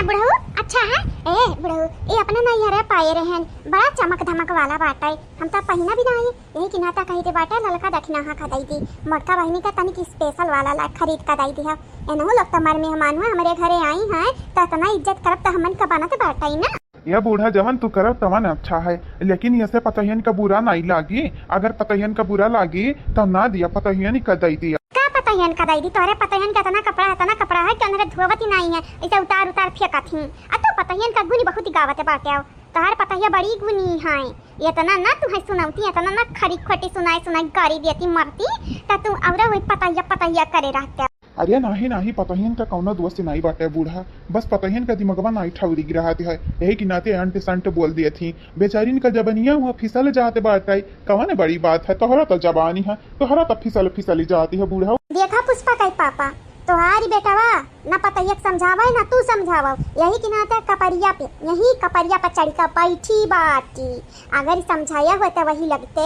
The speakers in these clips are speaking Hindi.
बुढ़ऊ अच्छा है। ए बुढ़ऊ ये अपने नैहरे पाए रहन बड़ा चमक धमक वाला बाटा है। हम तो पहिना भी नहीं यही कि नाता कही दे बाटा ललका दक्षिणा हा खदाई दी मोटका बहिनी का तनिक स्पेशल वाला ला खरीद का दाई दी है। एनहु लोग तुम्हारे मेहमान हुआ हमारे घरे आई हैं तो इतना इज्जत करब तो हमन का बनत बाटा ही ना। यह बूढ़ा जवन तू करब तवन अच्छा है, लेकिन ऐसे पतहियन का बुरा नहीं लागी। अगर पतहियन का बुरा लागी तो ना दिया पतहियन का दई दिया। पतयन का दाई दी तोरे पतयन का इतना कपड़ा है कि अंदर धोवत ही नहीं है इसे उतार फेंकत ही। आ तो पतयन का गुनी बहुत गावत बाटे तोहर पतहिया बड़ी गुनी है। इतना ना तू है सुनौती इतना ना खरी खोटी सुनाई गाड़ी देती मरती त तू और वही पतहिया करे रहते। अरे नाही पतहियन का कौनो दोस्त नहीं बाटे बूढ़ा, बस पतहियन का दिमगवा नहीं ठौरी गिराते है। यही कि नाते अंट संट बोल दिए थी बेचारीन का जबनिया हुआ फिसल जाते बाटे। कौन बड़ी बात है, तोहरा तो जबानी है तोहरा तो फिसल जाती है बूढ़ा। देखा पुष्पा कई पापा तोहारी बेटावा न पतैया समझावा न तू समझावा यही कि नाता कपरिया पे चढ़ का बैठी बाटी। अगर समझाया होता वही लगते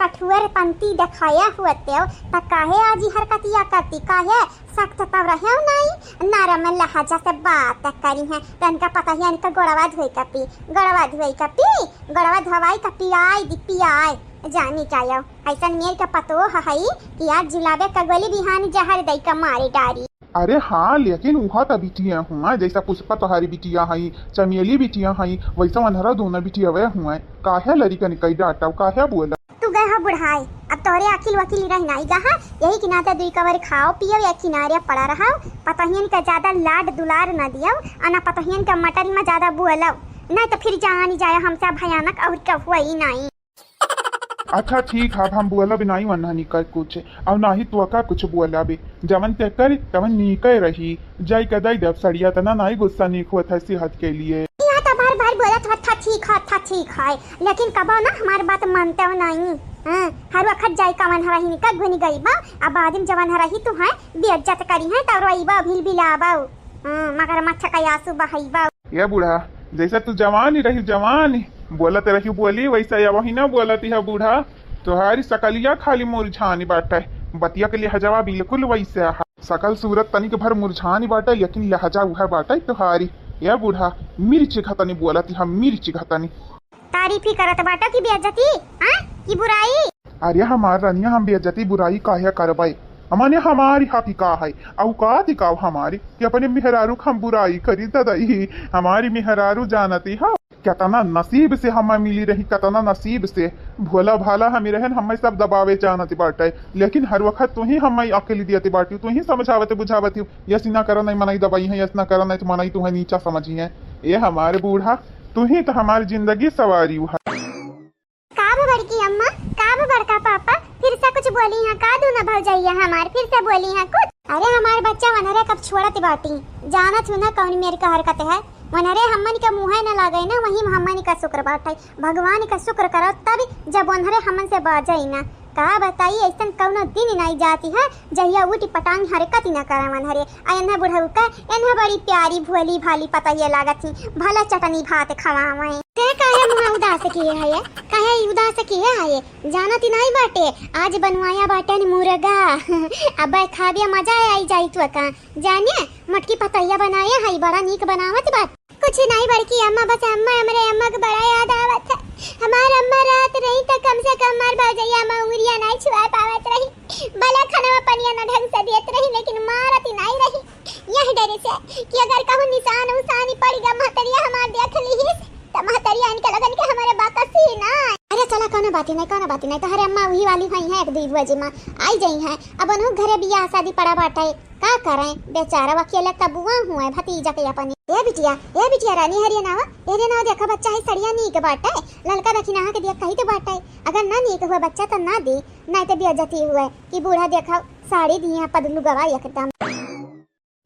कठुअर पंक्ति दिखाया होते तो काहे आज हरकतिया करती काहे सख्त तब रहे नहीं नरम लहजा से बात करी है। तनका पतैया इनका गोड़वा धोवाई का पियाई जानी चाहिए ऐसा मेर का पतो है कि आज जिलाबे कगोली बिहान जहर दई का मारे डारी। अरे हाँ लेकिन वहाँ तो बिटिया हुआ जैसा पुष्पा तोहारी बिटिया है चमेली बिटिया है वैसा अनहरा दोनों बिटिया वे हुआ काहे लड़ी का निकई डाटा काहे बोला तू गए बुढ़ाई अब तोरे अखिल वकील रहना गहा यही कि नाता दुई कवर खाओ पियो या किनारे पड़ा रहा पतहियन का ज्यादा लाड दुलार न दियो अना पतहियन का मटरी में ज्यादा बोलो नहीं तो फिर जानी जाए हमसे भयानक और क्या हुआ ही नहीं। अच्छा ठीक है हम बोला भी नहीं वरना निकल कुछ और ना ही तो का कुछ बोला भी जवन ते कर तवन निकल रही जाई कदाई दब सड़िया तना नहीं गुस्सा निक हुआ था सेहत के लिए। यहाँ तो बार बोला था ठीक है लेकिन कबो ना हमारी बात मानते हो नहीं। हर वक्त जाई कवन हरही निकल घुनी गई बा अब आदिम जवन हरही तू है बेइज्जत करी है तो रोईबा भील बिलाबा मगर मच्छा का आंसू बहाईबा। ये बूढ़ा जैसा तू जवान ही रही जवान बोलत रही बोली वैसा या वही ना बोलती है बूढ़ा। तुम्हारी सकलिया खाली मुरझानी बाटा है बतिया के लहजा बिल्कुल वैसे है। सकल सूरत तनिक भर मुरझानी बाटा लेकिन लहजा वह बाटा तुम्हारी। यह बूढ़ा मिर्च खतनी बोलती है मिर्च खतनी तारीफ ही करत बाटा की बेइज्जती की बुराई। अरे हमार रनिया हम बेइज्जती बुराई काहे करबाई हमने हमारी हकीका है औकात दिखाओ हमारी कि अपने मेहरारू हम बुराई करी दई हमारी मेहरारू जानती है कितना नसीब से हम मिली रही कितना नसीब से भोला भाला हमें रहन हमें सब दबावे जानती बाटे लेकिन हर वक्त तू ही हमें अकेली दियती बाटी तू ही समझावते बुझावती यस ना करो नहीं मनाई दबाई है यस ना करो नहीं तो मनाई तू है नीचा समझी है। ये हमारे बूढ़ा तू ही तो हमारी जिंदगी सवारी है। काब बड़की अम्मा काब बड़का पापा फिर से कुछ बोली है का दू ना भौजाइया हमार फिर से बोली है कुछ। अरे हमारे बच्चा वनरे कब छोड़ती बाटी जानत हूँ ना कौन मेरी का हरकत है वनरे हमन के मुँह न लगे ना वही हमन का शुक्र बाटे भगवान का शुक्र करो तब जब वनरे हमन से बाजाई ना का बताई ऐसा कौनो दिन नहीं जाती है जहिया उठी पटांग हरकत ही न करे वनरे अयन बुढ़ऊ का एनह बड़ी प्यारी भोली भाली पतैया लागत थी भला चटनी भात खवावे ते काहे मुँह उदास किए है काहे उदास किए है जानत ही नहीं बाटे आज बनवाया बाटे मुर्गा अब खाबिया मजा आई जाई तो का जानिए मटकी पतैया बनाया है बड़ा नीक बनावत बात कुछ नहीं बड़की अम्मा बस अम्मा हमारे अम्मा को बड़ा याद आवत है। हमार अम्मा रात रही तो कम से कम मार भौजैया अम्मा उंगलियां नहीं छुआ पावत रही भला खाना में पनिया न ढंग से देत रही लेकिन मारत ही नहीं रही यही डरे से कि अगर कहूँ निशान उसानी पड़ गया महतरिया हमार देख ली तो महतरिया इनके लगन के हमारे बाकसी ना। अरे चला कोनो बात नहीं तो हरे अम्मा वही वाली भाई है एक 2 बजे में आई जाई है अब अनु घरे बियाह शादी पड़ा बाटे का करें बेचारा अकेले का बुआ हुआ है भतीजा के अपन ए बिटिया रानी हरिया नाव देखा बच्चा है सड़िया नीक बाटे ललका दक्षिणा के दिया कही तो बाटे अगर ना नीक हुआ बच्चा तो ना दी नहीं तो बेइज्जती हुए कि बूढ़ा देखा साड़ी दिया पदलू गवा एकदम।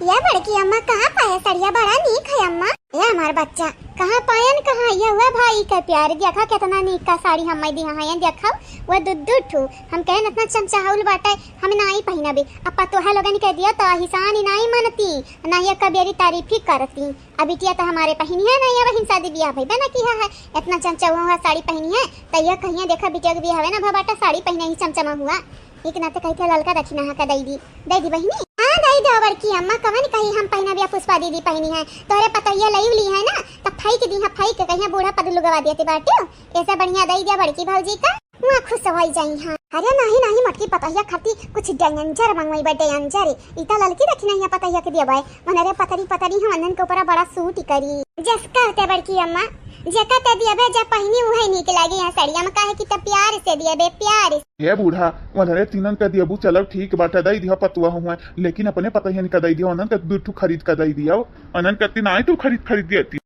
ये बड़की अम्मा कहाँ पाया सड़िया बड़ा नीक है अम्मा ये हमारा बच्चा कहाँ पायन कहाँ ये हुआ भाई का प्यार देखा कितना नीक का साड़ी हम दिया है देखा वो दुद्धू हम कहे इतना चमचाहुल बाटे हम ना ही पहना भी अब पतोहा लोगन कह दिया तो हिसान ही नहीं मनती ना ये कबेरी तारीफ ही करती अब बिटिया तो हमारे पहनी है ना ये वही शादी ब्याह भाई बना किया है इतना चमचा हुआ साड़ी पहनी है तो यह कहिए देखा बिटिया के ब्याह है ना बाटा साड़ी पहने ही चमचमा हुआ एक ना तो कहते ललका दक्षिणा का दई दी बहनी हाँ दई दो बड़की अम्मा कवन कही हम पहना बिया पुष्पा पुष्पा दीदी पहनी है तोरे पतैया लई ली है ना तब फाइक दी है फाइक कहिया बूढ़ा पद लुगवा देते बाटे ऐसा बढ़िया दई दिया बड़की भौजी का वहाँ खुश हो जाई हां। अरे नहीं मटकी पतैया खाती कुछ डेंजर मंगवाई बा डेंजर इता ललकी रखी नहीं पतैया के दिया बाय मनरे पतरी हम अंदन के ऊपर बड़ा सूट करी जसका होते बड़की अम्मा जका ते दिया बे जब पहनी वही निक लागी यहां साड़िया में काहे कि त प्यार से दिया बे प्यार हे बूढ़ा मनरे तीनन का दिया बू चलो ठीक बाटे दई दिया पतुआ हुआ लेकिन अपने पतैया निका दई दिया अनन का दूठू खरीद का दई दिया अनन करती ना तू खरीद देती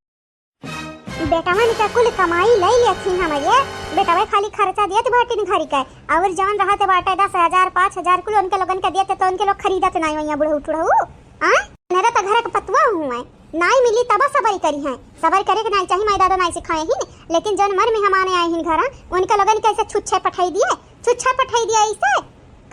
बेटावा निका कुल कमाई लई लेथी हमारे बेटावा खाली खर्चा दियत बाटे घरी का और जवन रहत बाटे 10,000 5,000 कुल उनके लोगन के दियत तो उनके लोग खरीदत नहीं होइया बुढ़ऊ टुढ़ऊ आ मेरा तो घर का पतवा हुआ नाई मिली तब सबर करी है सबर करे के नहीं चाहिए मैं दादा नहीं सिखाए ही लेकिन जन मर में हमारे आए हिन घर उनके लोगन कैसे छुच्छे पठाई दिए ऐसे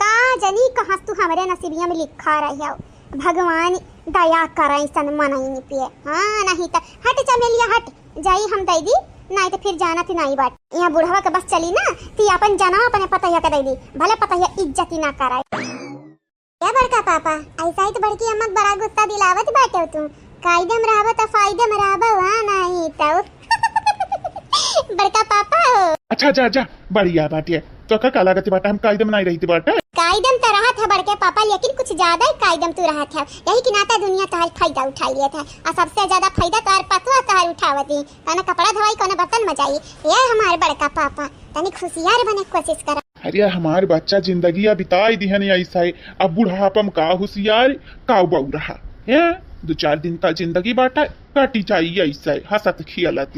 का जनी कहां तू हमारे नसीबिया में लिखा रही हो भगवान दया करे सन मनाई नहीं पिए हां नहीं त हट चमेलिया हट जाई हम दई दी नहीं तो फिर जाना थी नहीं बाट यहाँ बुढ़वा के बस चली ना ती अपन जाना अपने पतैया के दई दी भले पतैया इज्जत ही ना कराए क्या बड़का पापा ऐसा ही तो बड़की अम्मा बड़ा गुस्सा दिलावत बाटे तू कायदे में रहबो तो फायदे में रहबो हां नहीं तो बड़का पापा अच्छा जा बढ़िया बाटे तो का लागत बाटे हम कायदे में नहीं रही थी बाटे कायदम तो रहा था बड़के पापा लेकिन कुछ ज्यादा ही कायदम तू रहा था यही कि नाता दुनिया तोहर फायदा उठा लिया था और सबसे ज्यादा फायदा तोहर पतवा तोहर उठावती कौन कपड़ा धोई कौन बर्तन मजाई ये हमारे बड़का पापा तनी खुशियार बने कोशिश कर अरे हमार बच्चा जिंदगी बिताई दी है नहीं ऐसा है अब बुढ़ापम का होशियार का बहु रहा है 2-4 दिन का जिंदगी बाटा कटी चाहिए ऐसा है हंसत खियालती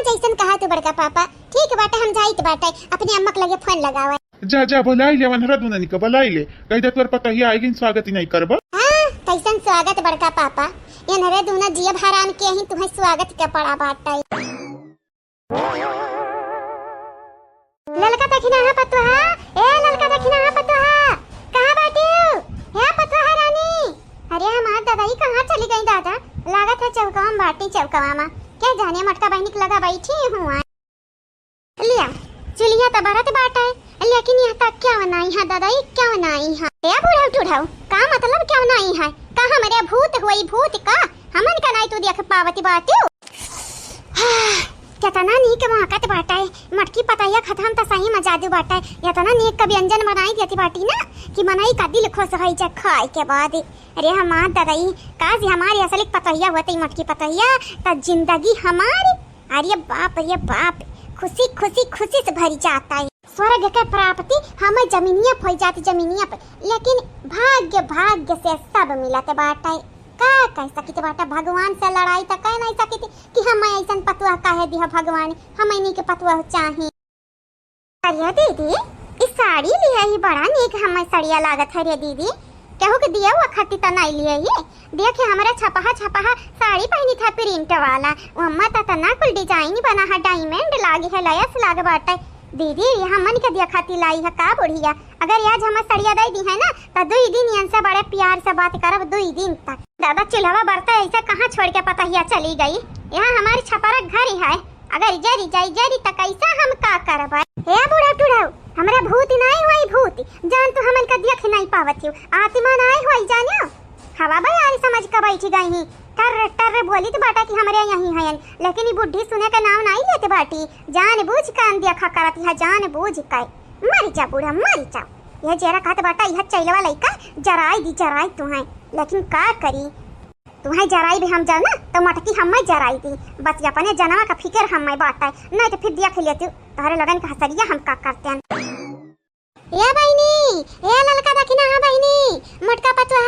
जैसन कहा तू बड़का पापा ठीक बाटे हम जाइत बाटे अपने अम्मा के लगे फोन लगावे जा बुलाई ले वनहरा दुननी को बुलाई ले कह दे तोर पता ही आएगी स्वागत ही नहीं करबो हां कैसन स्वागत बड़का पापा ये नरे दुना जिया हराम के ही तुम्हें स्वागत के पड़ा बाटे ललका दखिना है पतवा ललका दखिना है पतवा कहां बाटे है पतवा रानी अरे हमार दादाई कहां चली गई दादा लागत है चौका में बाटी चौका में क्या जाने मटका बहनी के लगा बैठी हूँ लिया चुलिया तो बरत बाटा है लेकिन यहाँ तक क्या बनाई है दादाई क्या बनाई है या बुढ़ाऊ टुढ़ाऊ का मतलब क्या बनाई है का हमारे भूत हुई भूत का हमन का नहीं तू देख पावती बाटे कितना नीक महकत बाटा है मटकी पतैया खत्म तो सही मजा दू बाटा है इतना नीक का व्यंजन बनाई देती बाटी ना कि मनाई का दिल खुश हो जा खाए के बाद अरे हमार दादाई काजी हमारी असली पतैया होती मटकी पतैया त जिंदगी हमारी अरे बाप खुशी से भरी जाता है स्वर्ग के प्राप्ति हमें जमीनिया फल जाती जमीनिया पर लेकिन भाग्य से सब मिलते बाटा है का कह सकित बाटा भगवान से लड़ाई तो कह नहीं सकित कि हम ऐसा पतुआ काहे दिया भगवान हम इन्हीं के पतुआ चाहे अरे दीदी इस साड़ी लिया ही बड़ा नीक हमें साड़िया लागत है रे दीदी कहू के दिया हुआ खट्टी तो नहीं लिए ये देखे हमारा छपहा साड़ी पहनी था प्रिंट वाला अम्मा तना कुल डिजाइन बना है डायमंड लागी है लयस लाग बाटे दीदी यहाँ मन के दिया खाती लाई है का बुढ़िया अगर आज हम सड़िया दे दी है ना तो 2 दिन यहाँ से बड़े प्यार से बात करब 2 दिन तक दादा चूल्हा बरता ऐसा कहाँ छोड़ के पतैया चली गई यहाँ हमारी छपरा घर ही है अगर जरी तक ऐसा हम का करब हे बुढ़ा टुढ़ाऊ हमरा भूत नहीं हुई भूत जान तो हमन का देख नहीं पावत आत्मा नहीं हुई जानो हवा भाई यार समझ का बैठी गई टर बोली तो बाटा कि हमारे यहीं हैं लेकिन ये बुढ़ी सुने का नाम नहीं लेते बाटी जान बूझ कान देखा करती है जान बूझ के मर जा बूढ़ा मर जा यह जरा कहते बाटा यह चैलवा लइका जराई तुम्हें लेकिन का करी तुम्हें जराई भी हम जाओ ना तो मटकी हम जराई दी बस अपने जनवा का फिक्र हम बाटा नहीं तो फिर देख लेती तुम्हारे लगन का हसरिया हम का करते हैं ये बहनी ये ललका दखिना हां बहनी मटका पतवा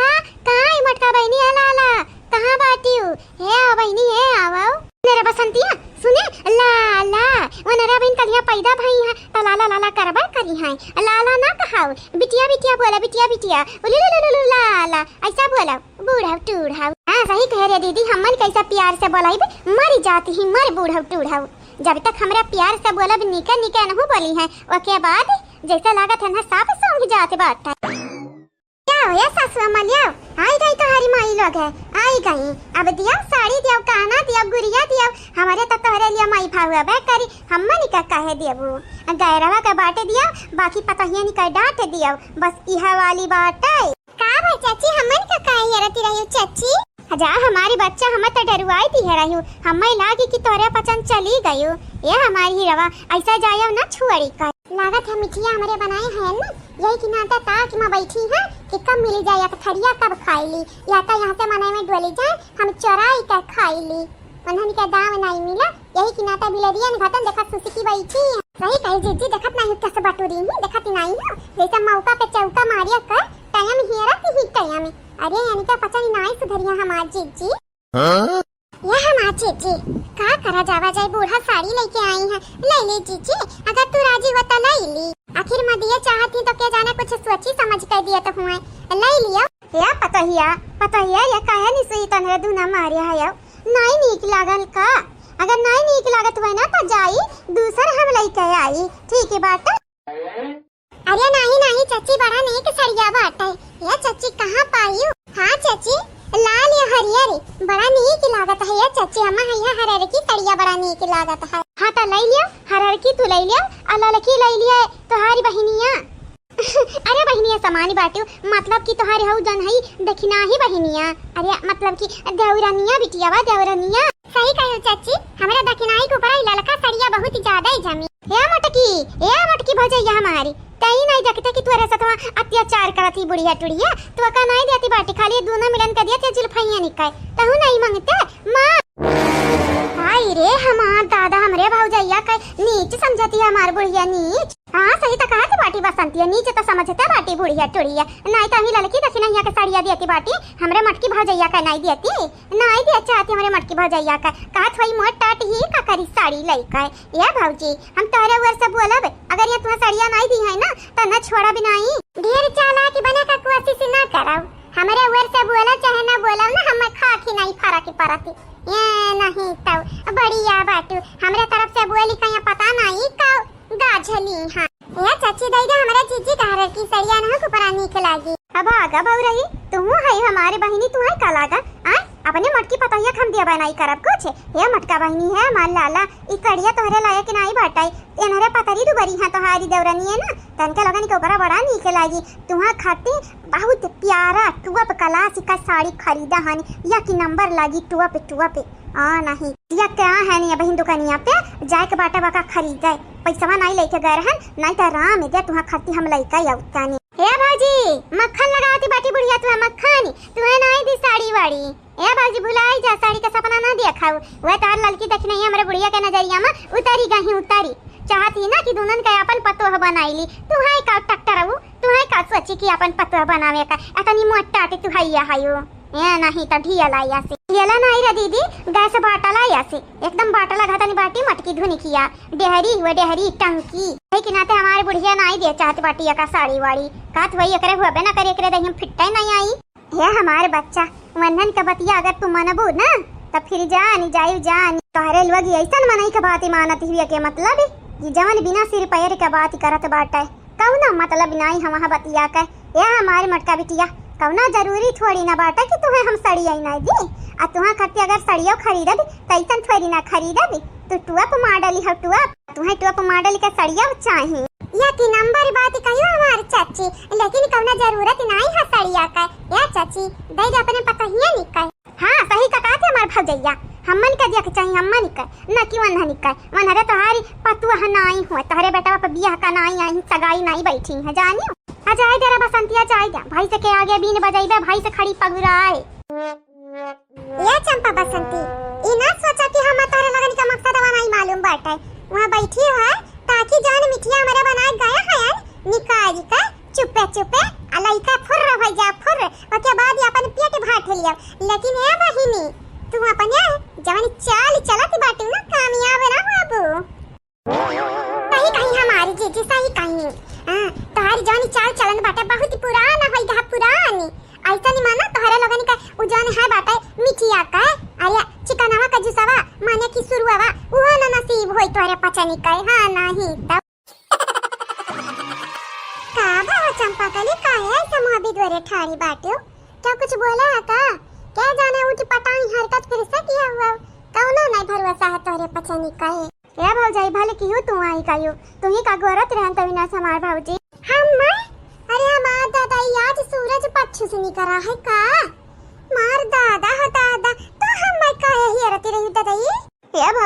काई मटका बहनी लाला कहां बाटी हूं हे आ बहनी हे आवो मेरा बसंतिया सुने लाला वनरा बहन कलिया पैदा भई है त लाला करबा करी है लाला ना कहाओ बिटिया बोला बिटिया उलुलुलुलु लाला ऐसा बोला बूढ़ा टूढ़ा हां सही कह रे दीदी हमन कैसा प्यार से बोलाई मर जाती ही मर बूढ़ा टूढ़ा जब तक हमरा प्यार से बोलब निका नहीं बोली है ओके बाद जैसा लागत है ना साफ सौंग जाते बात क्या हो या सासू अम्मा लियाओ आई गई तो हरी माई लोग है आई गई अब दिया साड़ी दिया काना दिया गुड़िया दिया हमारे तो तोहरे लिए माई भाव बे करी हममा निका कहे देबू गैरवा का बाटे दिया बाकी पतहिया निका डांट दिया बस इहा वाली बात है का भाई चाची हमन का कहे रती रही चाची जा हमारी बच्चा हमें तो डरुआई थी है रही हमें लागी कि तोरे पसंद चली गई ये हमारी ही रवा ऐसा जायो ना छुअड़ी का लागत है मिठिया हमारे बनाए हैं ना यही कि नाता ताक में बैठी है कि कब मिली जाए या तो थरिया कब खाई ली या तो यहाँ से मनाई में डोली जाए हम चोराई कर खाई ली उन्होंने का दाम नहीं मिला यही कि नाता बिलरियन घटन देखा सुसी की बैठी है सही कही जीजी देखत नहीं कैसे बटोरी हूँ देखत नहीं हो जैसा मौका पे चौका मारिया कर टाइम हेरा की ही टाइम अरे यानी का पता नहीं सुधरिया हमार जीजी यह हमार जीजी का करा जावा जाए बूढ़ा साड़ी लेके आई है ले ले जीजी अगर तू राजी हो तो ले ली आखिर मैं दिया चाहती तो क्या जाने कुछ सोची समझ कर दिया तो हुए ले लियो या पता ही या काहे नहीं सोई तने दुना मारिया है यार नहीं नीक लागल का अगर नहीं नीक लागत हुए ना तो जाई दूसर हम लेके आई ठीक है बात अरे नहीं चाची बड़ा नहीं के सरिया बात है ये चाची कहाँ पाई हो हाँ चाची लाल या हरियर बड़ा नीक लागत है ये चाची हम है हरर की सरिया बड़ा नीक लागत है हाँ तो ले लिया हरर की तू ले लिया अल्लाह की ले लिया तुम्हारी बहनिया अरे बहनिया समानी बाटू मतलब कि तुम्हारे हऊ जन है दखिना ही बहनिया अरे मतलब कि देवरनिया बिटिया वा देवरनिया सही कहो चाची हमरा दखिनाई को ऊपर ललका सड़िया बहुत ज्यादा ही जमी ए मटकी भौजैया हमारी तई नहीं देखते कि तोरे साथ अत्याचार करती बुढ़िया टुड़िया तो का नहीं देती बाटी खाली दोनों मिलन कर दिया ते जुल्फैया निकाय तहु नहीं मांगते मां हाय रे हमार दादा हमरे भौजैया का नीच समझती है हमार बुढ़िया नीच हाँ सही तो कहा बाटी बसंती है नीचे तो समझते बाटी बुढ़िया टुड़िया नहीं तो लड़की दखिना यहाँ के साड़िया देती बाटी हमरे मटकी भौजैया का नहीं देती नहीं दे चाहती हमरे मटकी भौजैया का कहा थोड़ी मोट टाट ही का करी साड़ी लइका ये भौजी हम तोरे वर से बोलब अगर ये तुम्हारा साड़िया नहीं दी है ना तो न छोड़ा भी नहीं ढेर चाला की बने का कोशिश ना कराओ हमरे वर से बोला चाहे ना बोला ना हम खा की नहीं फरक पड़ती ये नहीं तो बढ़िया बाटू हमरे तरफ से बोली कहीं पता नहीं का गाझली हां ये चाची दई दे हमरा जीजी घर की सड़िया ना को परानी के लागी अब आगा बहु रही तू है हमारे बहिनी तू है का लागा आ अपने मटकी पतैया खम दिया बनाई करब कुछ ये मटका बहिनी है माल लाला ई कड़िया तोहरे लायक नहीं बाटाई एनरे पतरी दु बरी हां तोहारी देवरनी है ना तनके लगन के ऊपर बड़ा नीक लागी तुहा खाती बहुत प्यारा टुअप क्लास का साड़ी खरीदा हनी या की नंबर लागी टुअप आ नहीं या क्या है नहीं बहन दुकानिया पे जाए के बाटा बाका खरीद जाए पैसा नहीं लेके गए रहन नहीं तो राम दे तुहा खाती हम लइका या उतानी ए भाजी मक्खन लगाती बाटी बुढ़िया तुहा मक्खन तुहे नहीं दी साड़ी वाड़ी ए भाजी भुलाई जा साड़ी का सपना ना देखाऊ वह तार लड़की देख नहीं हमरे बुढ़िया के नजरिया में उतारी चाहती ना कि दुनन का अपन पतोह बनाईली तू है का टक्कर तू है का सोची कि अपन पतोह बनावे का अतनी मोटा टे तू हैया हायो ए नहीं तो ढिया लाया से ढियाला नहीं रे दीदी गैस बाटा लाया से एकदम बाटा लगा तनी बाटी मटकी धुनी किया डेहरी टंकी है कि नाते हमारे बुढ़िया नहीं दे चाहती बाटी का साड़ी वाड़ी कात वही एकरे होबे ना करे एकरे दही फिट्टा नहीं आई ये हमारे बच्चा वंदन का बतिया अगर तू मनबू ना तब फिर जानी तोहरे लोग ऐसा मनई के बात मानत हुई के मतलब कि जवन बिना सिर पैर के बात करत बाटे कौना मतलब नहीं हम बतिया के ये हमारे मटका बिटिया कौना जरूरी थोड़ी ना बाटे कि तुम्हें हम सड़िया नहीं दी आ तुहा खाती अगर सड़िया खरीदबी तैसन थोड़ी ना खरीदबी तू टुअप मॉडल है तुम्हें टुअप मॉडल के सड़िया चाहिए या की नंबर बात कहियो हमार चाची लेकिन कौना जरूरत नहीं है सड़िया का या चाची दे दे अपने पता ही नहीं का हां सही का कहते हमार भौजैया हमन का दिया के चाहिए हमन का न कि वनहन का वनहरे तोहारी पतुआ नहीं हुआ तोहरे बेटा पर बियाह का नहीं आई सगाई नहीं बैठी है जानियो आ जाए तेरा बसंतिया जाए जा भाई से के आगे बीन बजाइबे भाई से खड़ी पगुराए ये चंपा बसंती ई ना सोचा कि हम तारे लगन का मकसद नहीं मालूम बाटे वहां बैठी है ताकि जान मिठिया हमारा बनाए गया है निकाल का चुपे अलैका फुर भई जा फुर ओके बाद अपन पेट भाट लिया लेकिन ए बहिनी तू अपन जवानी चाल चलत बाटे ना कामयाब ना बाबू कहीं हमारी जीजी सही कहीं तोहारी जवानी चाल चलन बाटे बहुत पुराना होई गा पुरानी ऐसा नहीं माना तोहरा लगन का उजान है बाटे मिठिया का अरे चिकनवा का जुसवा माने की शुरुआवा वो ना नसीब होई तोरे पचनी का हां नहीं तब का बा चंपा कली का है समोबी द्वारे ठारी बाटे क्या कुछ बोला है का क्या जाने उनकी पटाई हरकत फिर से किया हुआ कौनो नहीं भरोसा है तोरे पचनी का है या भौजाई भले कियो तू आई कायो तू ही का गोरत रहन तभी ना समार भौजी हम अरे हमार दादा आज सूरज पश्चिम से निकला है का मार दादा हता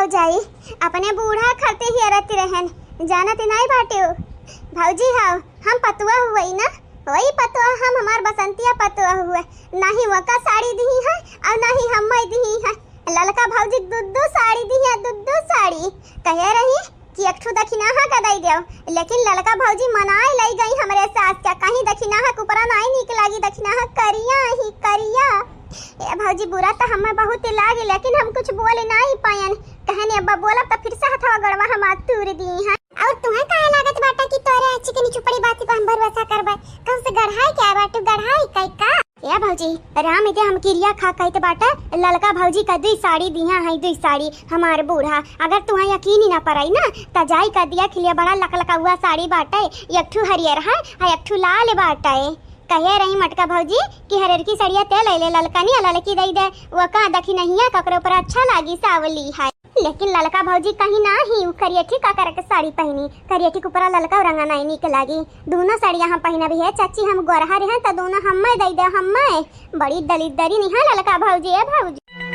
भौजाई अपने बूढ़ा खलते ही अरती रहन जानत नहीं बाटे हो। भौजी हाउ हम पतुआ हुई ना वही पतुआ हम हमार बसंतिया पतुआ हुए नहीं वका साड़ी दी है और नहीं हम दी है ललका भौजी दुद्दू साड़ी दी है दुद्दू साड़ी कहे रही कि एक ठो दक्षिणाहा का दई देव लेकिन ललका भौजी मनाए लई गई हमरे सास क्या कहीं दक्षिणाहा कुपरा नहीं निक लागी दक्षिणाहा करिया ही करिया ए भौजी बुरा तो हमें बहुत लागे लेकिन हम कुछ बोले नहीं पायन कहने अब्बा बोला तो फिर से हथवा गड़वा हम तूर दी है और तुम्हें काहे लागत बाटा कि तोरे अच्छी के चुपड़ी बात को हम भरोसा करबे कौन से गढ़ाई क्या बाटू गढ़ाई कई का या भौजी राम इते हम किरिया खा कहते बाटा ललका भौजी का दुई साड़ी दिया है दुई साड़ी हमारे बूढ़ा अगर तुम्हें यकीन ही ना पड़ाई ना त जाई का दिया खिलिया बड़ा लकलका हुआ साड़ी बाटे एक ठू हरियर है एक ठू लाल बाटे कहे रही मटका भौजी कि हरियर की साड़िया ते ले ले ललका नहीं ललकी दई दे वो का दखी नहीं ककरो पर अच्छा लागी सावली है लेकिन ललका भौजी कहीं ना ही करियठी का करके साड़ी पहनी करियठी के ऊपर ललका रंगा नहीं निक लागी दोनों साड़ियां हम पहना भी है चाची हम गोरहा रहे त दोनों हम्मे दई दे हम्मे बड़ी दलिदरी नहीं है ललका भौजी है भौजी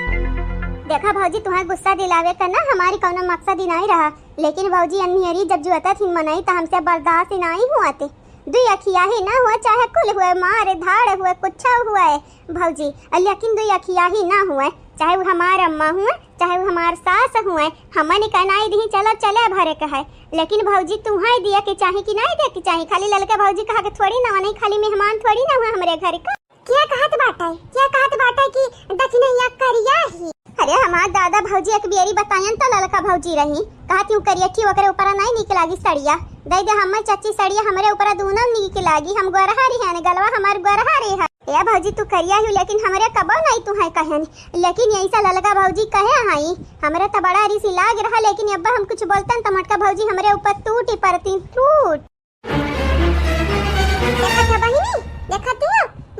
देखा भौजी तुम्हें गुस्सा दिलावे करना हमारी कौनो मकसद ही नहीं रहा लेकिन भौजी अन्नियरी जब जुआता थी मनाई तो हमसे बर्दाश्त ही नहीं हुआ थे दुई अखिया ही ना हुआ चाहे कुल हुए मारे धाड़ हुए कुछ हुआ है भौजी लेकिन दुई अखिया ही ना हुए चाहे वो हमार अम्मा हुए चाहे वो हमार सास हुए हमने कहनाई दी चलो चले भरे का है लेकिन भौजी तुम्हें दिया के चाहे कि नहीं दिया के चाहे खाली ललका भौजी कहा के थोड़ी ना नहीं खाली मेहमान थोड़ी ना हुए हमारे घर का क्या कहत बाटा कि दक्षिणैया करिया ही अरे हमार दादा भौजी एक बेरी बतायन त ललका भौजी रही कहा क्यों करियठी ओकरे ऊपर नहीं निक लागी सड़िया दई दे हमर चाची सड़िया हमरे ऊपर दोनों निक लागी हम गोरहा री है गलवा हमार गोरहा रे है या भौजी तू करिया ही लेकिन हमरे कबो नहीं तू है कहन लेकिन ऐसा ललका भौजी कहे हई हमरे त बड़ा रिसी लाग रहा लेकिन अब हम कुछ बोलतन त मटका भौजी हमरे ऊपर टूटी पड़ती टूट देखा तू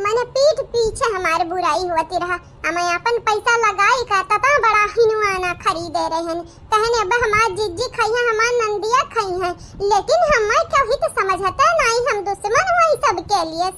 मैंने पीठ पीछे हमारे बुराई होती रहा हम अपन पैसा लगाई का तता बड़ा हिनुआना खरीदे रहे हैं कहने अब हमार जिज्जी खाई है हमार नंदिया खाई है लेकिन हमें क्यों ही तो समझता नहीं हम दुश्मन हुए सबके लिए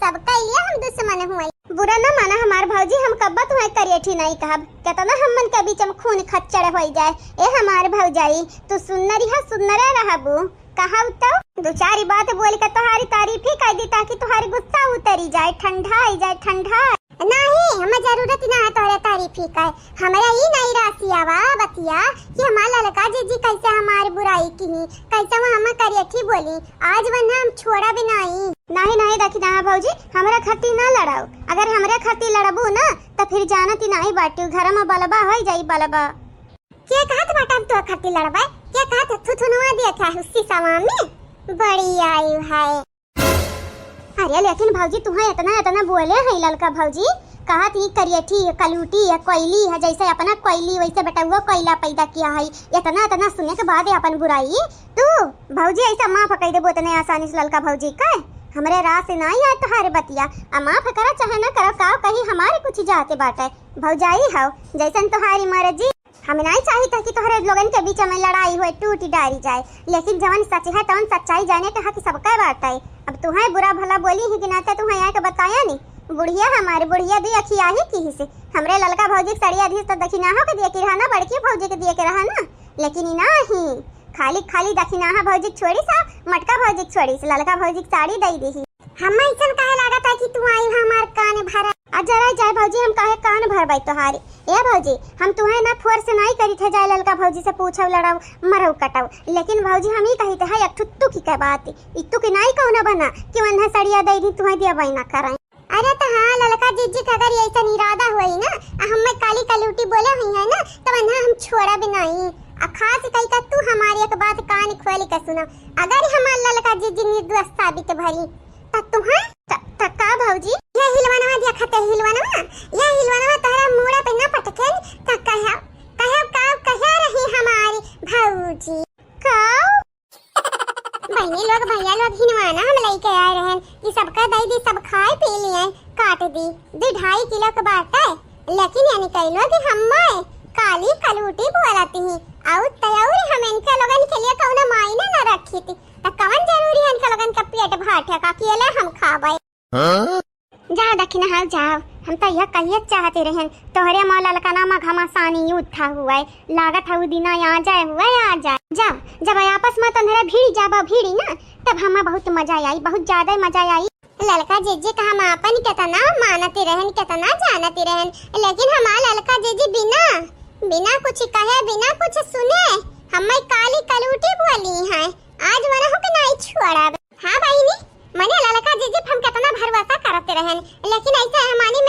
हम दुश्मन हुए बुरा न माना हमार भौजी हम कब्बा तुम्हें करियठी नहीं कहब कहता हमन के बीच में खून खच्चर हो जाए ए हमार भौजाई तू सुन्नरी है सुन्नरे रहबू कहा तो दो चार बात बोल के तुम्हारी तारीफ ही कर दी ताकि तुम्हारी गुस्सा उतरी जाए ठंडा नहीं हमें जरूरत ना है तोरे तारीफ ही का हमारा ही नहीं रासिया वा बतिया कि हमारा ललका जी कैसे हमारी बुराई की कैसे वो हमें करियठी बोली आज वरना हम छोड़ा भी नहीं देखी ना भौजी हमारा खट्टी ना लड़ाओ अगर हमारे खट्टी लड़बू ना तो फिर जानत ही नहीं बाटू घर में बलबा हो जाई बलबा क्या कहत बाटा तो खट्टी लड़बा क्या कहत थुथुनवा दिया था उसी सामान में बड़ी आई है अरे लेकिन भौजी तुम्हें इतना बोले है ललका भौजी कहा थी करियठी कलूटी या कोयली है जैसे अपना कोयली वैसे बेटा वो कोयला पैदा किया है इतना सुनने के बाद अपन बुराई तू भौजी ऐसा माफ कर दे इतने आसानी से ललका भौजी का हमरे राह से नहीं आए तुम्हारे बतिया माफ करा चाहे न करो का कहीं हमारे कुछ जाते बाटे भौजाई हो जैसन तुम्हारी मर्जी हमें नहीं चाहिए था कि तुम्हारे लोगन के बीच में लड़ाई हुए टूटी डारी जाए लेकिन जवन सच है तवन सच्चाई जाने के हक सबका बात है अब तुम्हें बुरा भला बोली ही गिनाते तुम्हें यहाँ के बताया नहीं बुढ़िया हमारे बुढ़िया दी अखिया ही की से हमरे ललका भौजी सड़िया दी तो दक्षिणाहा के दिए के रहना बड़की भौजी के दिए के रहना लेकिन नहीं खाली दक्षिणाहा भौजी छोड़ी सा मटका भौजी छोड़ी से ललका भौजी साड़ी दई दी हम ऐसा कहे लागत है कि तू आई हमार कान भरा जरा जाए भौजी हम काहे कान भरबाई तोहारी ए भौजी हम तुम्हें ना फोर्स नहीं करी थे जाए ललका भौजी से पूछो लड़ाओ मरो कटाओ लेकिन भौजी हम ही कही थे है ठुट्टू की क्या बात इत्तू की नहीं कौन बना कि वन्हा सड़िया दई दी तुम्हें दिया बाई ना कराई अरे तो हाँ ललका जीजी का अगर ऐसा इरादा हुई ना हम काली कलूटी बोले हुई है ना तो वन्हा हम छोड़ा भी नहीं खास कही का तू हमारी एक बात कान खोल के सुना अगर हमार ललका जीजी निर्दोष साबित भरी तब तुम्हें का भौजी ये हिलवाना दिया खते हिलवाना तारा मुड़ा पे ना पटके त कहा रही हमारी भौजी काओ बहनी लोग भैया लोग हिलवाना हम लेके आए रहे कि सबका दई दी सब खाए पी लिए काट दी 2.5 किलो का बाटा लेकिन यानी कई लोग हम काली कलूटी बोलती ही और तयौरी हम इनके लोगन के लिए कौन मायने ना रखी थी त कवन जरूरी है इनके लोगन का पेट भाट है का अकेले हम खाबे जाओ दक्षिणा हाल जाओ हम तो यह कहिए चाहते रहन तोहरे माँ ललकना में घमासानी युद्ध था हुआ है लागत है दिना आ जाए हुआ आ जाए जब आपस में तंधरा भीड़ जाबा भीड़ी ना तब हमें बहुत मजा आई बहुत ज्यादा मजा आई। ललका जीजी का हम अपन कितना मानते रहन कितना जानते रहन लेकिन हमारा ललका जीजी बिना कुछ कहे बिना कुछ सुने हमें काली कलूटी बोली है आज मना हो के नहीं छोड़ा। हाँ बहनी मने ललका जीजी हम कितना भरोसा करते रहन लेकिन ऐसे हमानी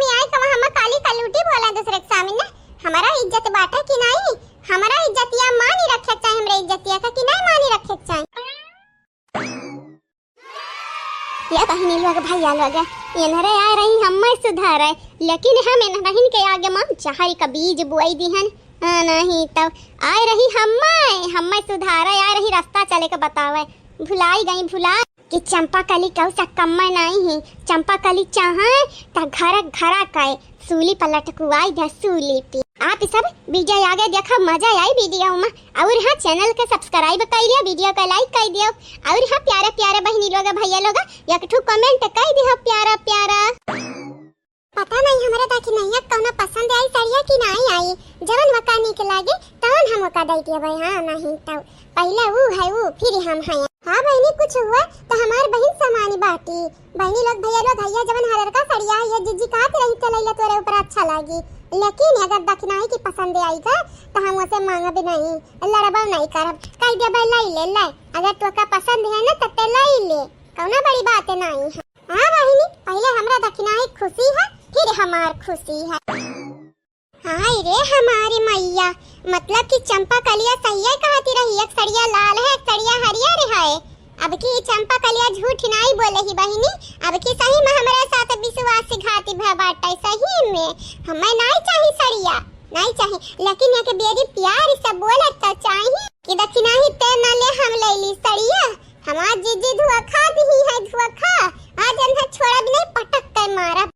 में आए तो हम काली कलूटी बोला दूसरे के सामने हमारा इज्जत बाटा कि नहीं हमारा इज्जतिया मानी रखे चाहिए हमरे इज्जतिया का कि नहीं मानी रखे चाहिए। या बहनी लोग भैया लोग ये नरे आ रही हमें सुधार है लेकिन हम इन बहन के आगे मां चाहरी का बीज बुआई दीहन नहीं तब आ रही हमें सुधार आ रही रास्ता चले के बतावे भुलाई गई भुला कि चंपा कली कौ सा कम्मा नहीं है चंपा कली चाहे ता घरा काए सूली पलट कुआई दे सूली पे। आप सब वीडियो आगे देखा मजा आई वीडियो में और हाँ चैनल के सब्सक्राइब कर लिया वीडियो का लाइक कर दियो और हाँ प्यारे प्यारे बहनी लोग भैया लोग एक ठो कमेंट कर दियो प्यारा प्यारा। पता नहीं हमारा ताकि नहीं कौना पसंद आई साड़िया कि नहीं आई जवन वका निक लागे तवन हम वका दई दिए भाई। हाँ नहीं तो पहले वो है वो फिर हम हैं। हाँ बहनी कुछ हुआ तो हमार बहन समानी बाटी बहनी लोग भैया जवन हरर का साड़िया ये जीजी कहते रही तो लैला तोरे ऊपर अच्छा लगी लेकिन अगर दखनाई की पसंद आएगा तो हम उसे मांगा भी नहीं लड़बा नहीं करब कह दे भाई ले अगर तोका पसंद है ना तो ले ले कौना बड़ी बात नहीं है। हाँ बहनी पहले हमरा दखनाई खुशी है फिर हमार खुशी है। हाय रे हमारी मैया मतलब कि चंपा कलिया सही कहती रही एक सड़िया लाल है एक सड़िया हरियर है अब की चंपा कलिया झूठ नहीं बोले ही बहनी अब की सही में हमारे साथ विश्वास घाती भय बाटा सही में हमें नहीं चाहिए सड़िया नहीं चाहिए लेकिन ये के बेरी प्यार से बोले तो चाहिए कि दक्षिणा ही ते न ले हम ले ली सड़िया हमार जीजी धुआ खा दी है धुआ खा आज हम छोड़ा भी नहीं पटक कर मारा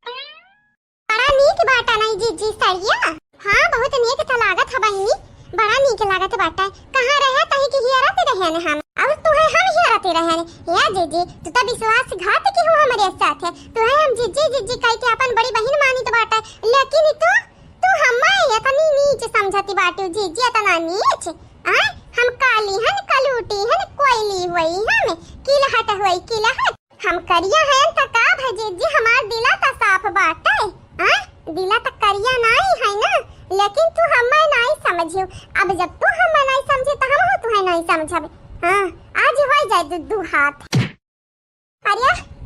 बड़ा नीक बाटा नहीं जीजी सड़िया। हाँ बहुत नीक तो लागत है बहनी बड़ा नीक लागत बाटा कहां रहे तही की हियरत रहन हम और तू है हम हियरत रहन या जीजी तू तो विश्वास घात की हो हमारे साथ है तू है हम जीजी कह के अपन बड़ी बहन मानी तो बाटा लेकिन तू हमें इतनी नीच समझती बाटू जीजी इतना नीच आ हम काली हन कलूटी हन कोयली हुई हम किलहट हुई किलहट हम करिया हैं त का भजीजी हमार दिला त साफ बाटे हां दिला त करिया नहीं है ना लेकिन तू हमें नहीं समझियो अब जब तू हमें नहीं समझे त हम तुम्हें नहीं समझबे। हां आज हो जाए दू हाथ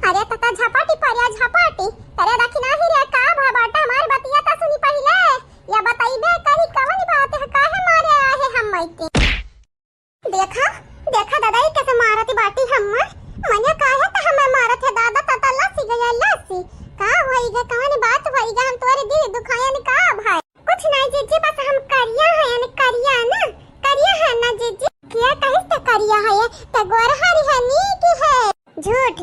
अरे तता झपाटी परिया झपाटी तेरे रखी नहीं रे का भा बाटा हमार बतिया त सुनी पहले या बताइबे करी कवन बात है काहे मारे आहे हम के देखा दादा ये कैसे मारती बाटी हम मने काहे त हमें मारत है दादा तता लसी गया लसी का होईगा कौन बात होईगा हम तोरे दिल दुखाया ने का भाई कुछ नहीं जीजी बस हम करिया है ना जीजी क्या कहिस त करिया है त गोरहरी है नीक है झूठ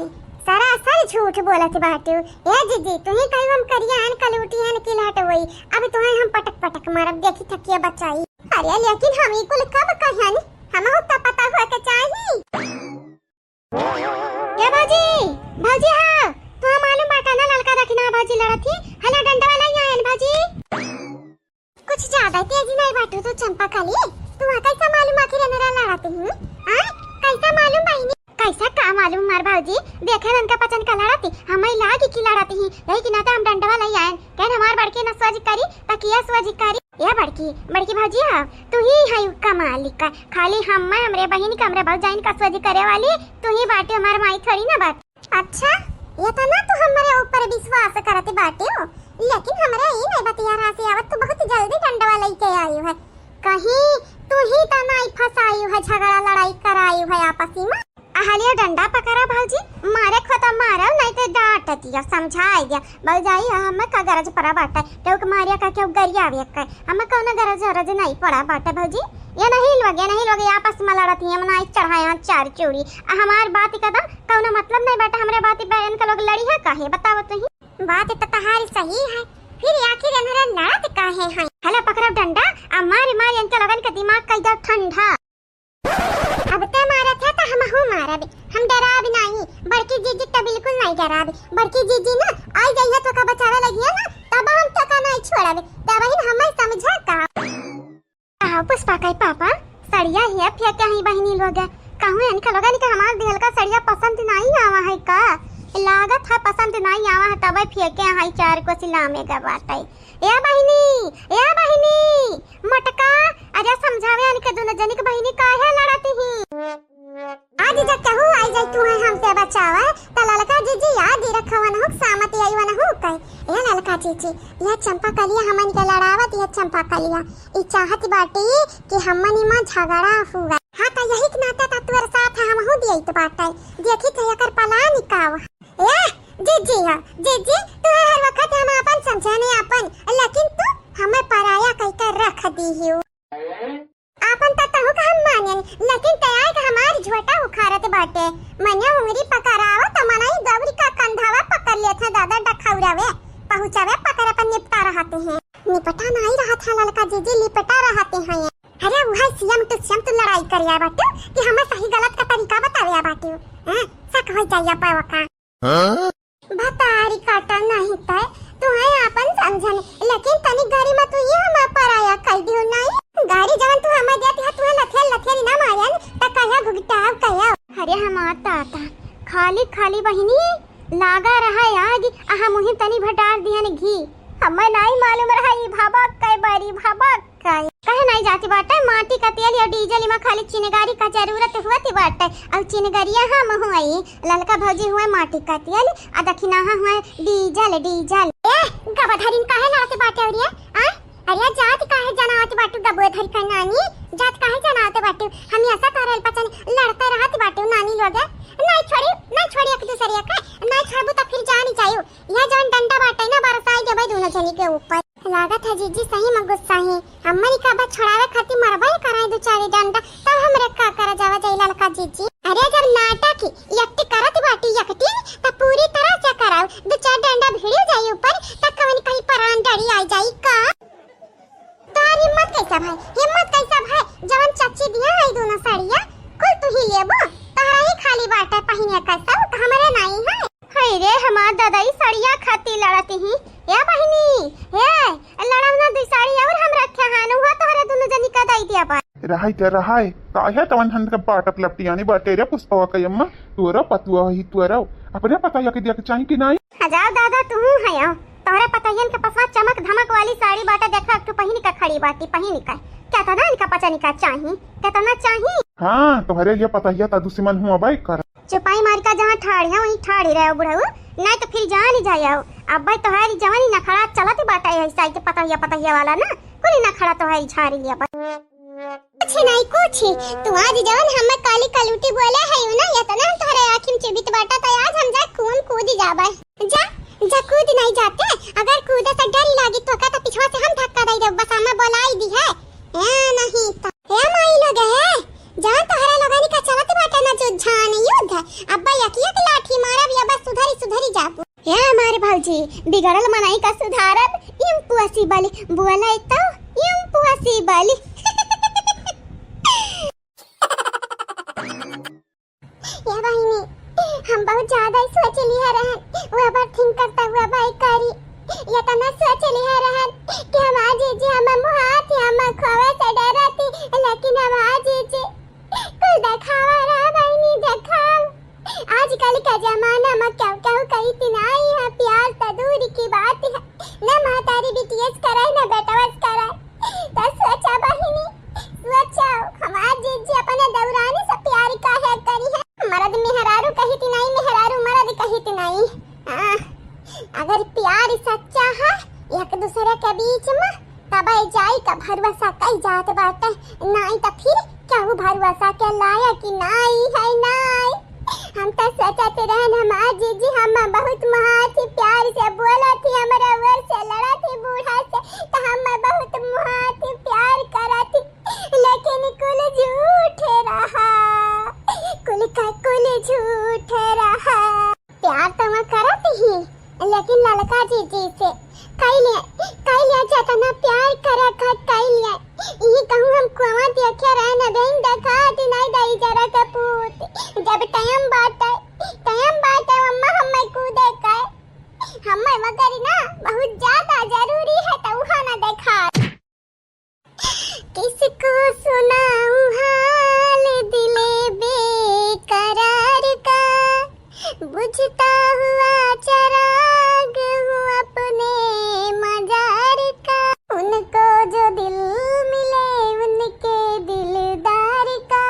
सरासर झूठ बोलत बाटू ए जीजी तुम्ही कहि हम करिया हन कलूटी हन किलहट होई अब तुम्हें हम पटक मारब देखी थकिया बचाई अरे लेकिन हम ई कुल कब कहन हम तो पता हो के चाहिए क्या भाजी हाँ तो मालूम बाटा ना लड़का रखना भाजी लड़ती हला डंडा वाला ही आयन भाजी कुछ ज्यादा तेजी नहीं बाटू तो चंपा काली तू कैसा मालूम आखिर मेरा लड़ाती हूँ हाँ कैसा मालूम बहनी कैसा का मालूम मार भाजी देखे उनका पचन का लड़ाती हमें लागी की लड़ाती ही लेकिन ना हम डंडा वाला ही आयन कहन हमार बड़की न स्वाजी करी तकिया स्वाजी करी या बड़की भाजी हाँ तू ही है का मालिक खाली हमरे बहन का हमरे भौजाइन का स्वाजी करे वाली तू ही बाटे हमार माई थोड़ी ना बात। अच्छा ये तो ना तू हमारे ऊपर विश्वास करते बाटे हो लेकिन हमरा ये नहीं बतिया रहा से आवत तू बहुत जल्दी डंडा वाला ही के आई है कहीं तू ही तो नहीं फसाई है झगड़ा लड़ाई कराई है आपस में आहलिया डंडा पकड़ा भाजी मारे खत मारा नहीं तो डांट दिया समझाई दिया भौजाई हमें का गरज पड़ा बाटा तो मारिया का क्यों गरिया आवे का हमें कौन गरज नहीं पड़ा बाटा भौजी ये नहीं लोगे आपस में लड़ती है मना चढ़ाया चार चूड़ी हमार बात कदा कौन मतलब नहीं बेटा हमरे बात बहन का लोग लड़ी है काहे बताओ तो ही बात तो तहारी सही है फिर आखिर हमरा लड़त काहे है हला पकड़ा डंडा मारे इनके लगन का दिमाग कइदा ठंडा अब ते मारा था तो हम हो मारा भी हम डराब नहीं बड़की जीजी तो बिल्कुल नहीं डराब बड़की जीजी ना आई जाइए तो का बचावे लगी है ना पुष्पा कई पापा सड़िया है फिर क्या ही बहनी लोग कहूँ इनका लगा नहीं कि हमार दिल का सड़िया पसंद नहीं आवा है का लागत है पसंद नहीं आवा है तब फेंके है चार को सिलामे का बात है ए बहिनी मटका अरे समझावे इनके दोनों जनी के बहिनी काहे लड़ती ही आज जब कहूँ आई जाए तू है हमसे बचावा त ललका जीजी याद रखा वन हो सामत आई वन हो कई ए ललका जीजी यह चंपा कलिया हमन के लड़ावत यह चंपा कलिया ई चाहत बाटे कि हमनी में झगड़ा हुआ हां त यही के नाता तत्वर साथ हम हो दिए तो बाटे देखी त एकर पला निकाव ए जीजी हां जीजी तू हर वक्त हम अपन समझाने अपन लेकिन तू हमें पराया कह कर रख दी हो आपन तक हो हम मानन लेकिन तयार का हमारी झोटा उखारत बाटे मने उंगली पकड़ावा त मनाई गौरी का कंधावा पकड़ ले था दादा डखौरावे पहुंचावे पकड़ अपन निपटा रहते हैं निपटा नहीं रहा था ललका जीजी लिपटा रहते हैं अरे वह सीएम तो लड़ाई करिया बाटे कि हमें सही गलत का तरीका बतावे बाटे हां सक हो जाया पावका बतारी काटा नहीं तय तू है अपन समझन लेकिन तनी गाड़ी में तू ये हम पराया कह दियो नहीं गाड़ी जवन तू हमें देती है तू लथेल ना मारन त कहिया भुगताव कहिया अरे हम आता खाली बहिनी लागा रहा आग आहा मुहि तनी भटार दिहन घी हमें नहीं मालूम रहा ई भाबक कई बारी भाबक कई कहे नहीं जाती बाटे माटी का तेल या डीजल में खाली चिनगारी का जरूरत हुआती बाटे अब चिनगारिया हम हुई ललका भौजी हुए माटी का तेल आ दखिना हुए डीजल ए गबधरिन काहे लड़ते बाटे औरिया आ अरे जात काहे जनावत बाटू गबधर का नानी जात काहे जनावत बाटू हम ऐसा करल पचन लड़ते रहत बाटू नानी लोग नहीं छोड़ी एक दूसरे का नहीं छोड़बू तो फिर जानी चाहिए यह जवन डंडा बाटे ना बरसाई देबे दोनों जनी के ऊपर लागत है जीजी सही में गुस्सा है अम्मरी का बा छुड़ावे खातिर मरबाई कराई दो चारे डंडा तब हमरे का करा जावा जाई ललका जीजी अरे जब नाटक एकटी करत बाटी एकटी त पूरी तरह से कराओ दो चार डंडा भिड़ जाई ऊपर त कवन कहीं प्राण डरी आ जाई का तार हिम्मत कैसा भाई जवन चाची दिया है दोनों साड़ियां कुल तू ही लेबो तहरा ही खाली बाटे पहिने का सब हमरे नहीं है हाय रे हमार दादाई साड़ियां खाती लड़ती ही या बहिनी हे लड़ावना दो साड़ी और हम रखे हानु हुआ तोहरे दोनों जनी का दाई दिया बा रहाय काहे तवन हन का पाटप लपटियानी बाटे रे पुष्पवा कयम्मा तोरा पतुआ ही तोरा अपने पता या के दिया के चाहिए कि नहीं हजार दादा तू है तोहरे पतायन के पसवा चमक धमक वाली साड़ी बाटा देखा तू पहिन का खड़ी बाटी पहिन का क्या तना इनका पचा निका चाहिए क्या तना चाहिए हां तुम्हारे लिए पता ही था दुश्मन हुआ भाई कर चुपाई मार का जहां ठाड़िया वहीं ठाड़ी रहो बुढ़ऊ नहीं तो फिर जान ही जाओ अब भाई तुम्हारी जवानी ना खड़ा चलती बाटा ऐसा के पता वाला ना कोई ना खड़ा तुम्हारी झाड़ी लिया कुछ नहीं कुछ तू आज जवन हम काली कलूटी बोले है ना या तो ना तुम्हारे आंखिन चुबित बाटा तो आज हम जा कूद जाबे जा कूद नहीं जाते अगर कूदे से डर लागी तो का तो पिछवा से हम धक्का दे देब बस हमें बोलाई दी है नहीं तो हे माई लोग है जान तोहरा लगानी का चलत बाटे ना जो झान युद्ध अब्बा यकिया के लाठी मारब या बस सुधरी जाबू हे हमारे भौजी बिगड़ल मनाई का सुधारब इम्पॉसिबल बोले तो इम्पॉसिबल या बहिनी हम बहुत ज्यादा सोच लिया रहन वो बार थिंक करता हुआ भाई करी ये तो ना सोच लिया रहन कि हम आज जी हम मुहात हम खोवे से डरती लेकिन हम आज जी कुल दिखावा रहा बहिनी दिखाओ आजकल का जमाना में क्या कही तिनाई है प्यार तो दूर की बात है ना महतारी बीटीएस कराए ना बेटावस कराए तो सोचा बहिनी सोचा हम आज जी अपने दौरान से प्यार का है करी है मर्द मेहरारू कही तिनाई मेहरारू मर्द कही तिनाई अगर प्यार सच्चा है एक दूसरे के बीच में तब जाई का भरवसा कई जात बाटे नहीं तो फिर क्या वो भरवसा के लाया कि नहीं है नहीं हम तो सोचते रहन हम आज जी हम बहुत महाथी प्यार से बोला थी हमारा वर से लड़ा थी बूढ़ा से तो हम बहुत महाथी प्यार करा थी लेकिन कुल झूठ रहा कुल झूठ रहा प्यार तो मैं करती ही लेकिन ललका जीजी से कई लिया जाता ना प्यार करा कई लिया ये कहूँ हम कुआं देखे रहे ना बहन देखा नहीं दई जरा के पूत जब टाइम बात है अम्मा हमें कूदे का हमें मगर ना बहुत ज्यादा जरूरी है तो वहाँ ना देखा किसको सुनाऊं हाल दिले बेकरार का, बुझता हुआ चराग हूँ अपने मजार का। उनको जो दिल मिले उनके दिलदार का,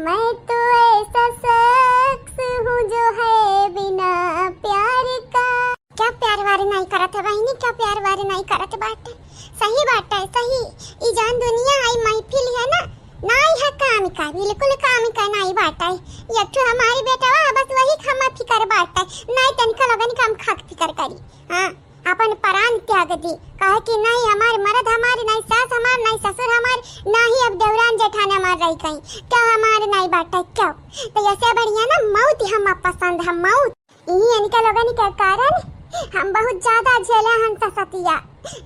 मैं तो ऐसा शख्स हूँ जो है बिना प्यार का। क्या प्यार वारे नहीं करत है बहिनी, क्या प्यार वारे नहीं करत बाटे। सही बात है, सही। ई जान दुनिया आई महफिल है ना, नहीं है काम का, बिल्कुल काम का नहीं बात है। ये तो हमारी बेटा वा बस वही खमा फिकर बात है, नहीं तनका लगन काम खाक फिकर करी। हां अपन प्राण त्याग दी, कहे कि नहीं हमारे मर्द हमारे, नहीं सास हमारे, नहीं ससुर हमारे, नहीं अब देवरान जेठान हमारे रही कहीं, क्या हमारे नहीं बात है क्यों। तो ऐसे बढ़िया ना मौत हम पसंद है, मौत। यही इनका लगन के कारण हम बहुत ज्यादा झेले हम सतिया,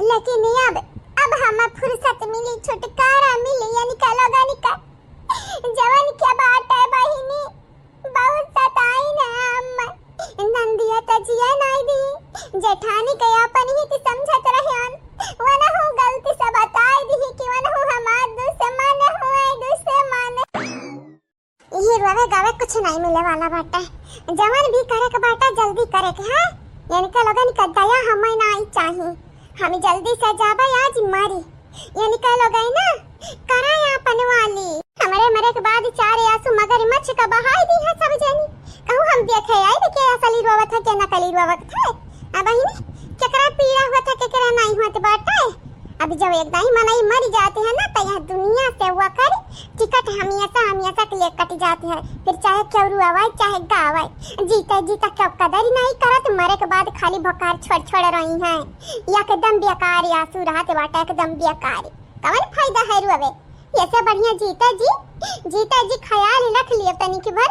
लेकिन अब हमें फुर्सत मिली, छुटकारा मिली, यानी का लगन का जवान क्या बात है बहिनी, बहुत सताई ना हम नंदिया तजिया नहीं दी, जेठानी के अपन ही की समझत रहन, वना हो गलती से बताई दी कि वना हो हमार दुश्मन ये रोवे गावे कुछ नहीं मिले वाला बाटा, जवान भी करे के बाटा जल्दी करे के है, यानी का लगन का दया हमें नहीं चाहिए, हमें जल्दी से जाबे आज मारी, यानी का लगन ना कराया अपन वाली हमारे मरे के बाद चार आंसू मगरमच्छ का बहाई दी है सब जानी। कहूं हम देखे आई कि असली रोवत है कि नकली रोवत है। अब बहिनी केकरा पीड़ा हुआ था केकरा नहीं हुआ बाटा है। अभी जब एक दाई मनाई मर जाते हैं ना तो यह दुनिया से हुआ कर टिकट हमेशा के लिए कट जाते हैं, फिर चाहे क्यों आवाज चाहे गावाए, जीते जीता क्यों कदर नहीं करत, मरे के बाद खाली भकार छोड़ रही हैं, एकदम बेकार आंसू रहते बाटा, एकदम बेकार। कौन फायदा है रुवे, ऐसे बढ़िया जीते जी ख्याल रख लियो तनी के भर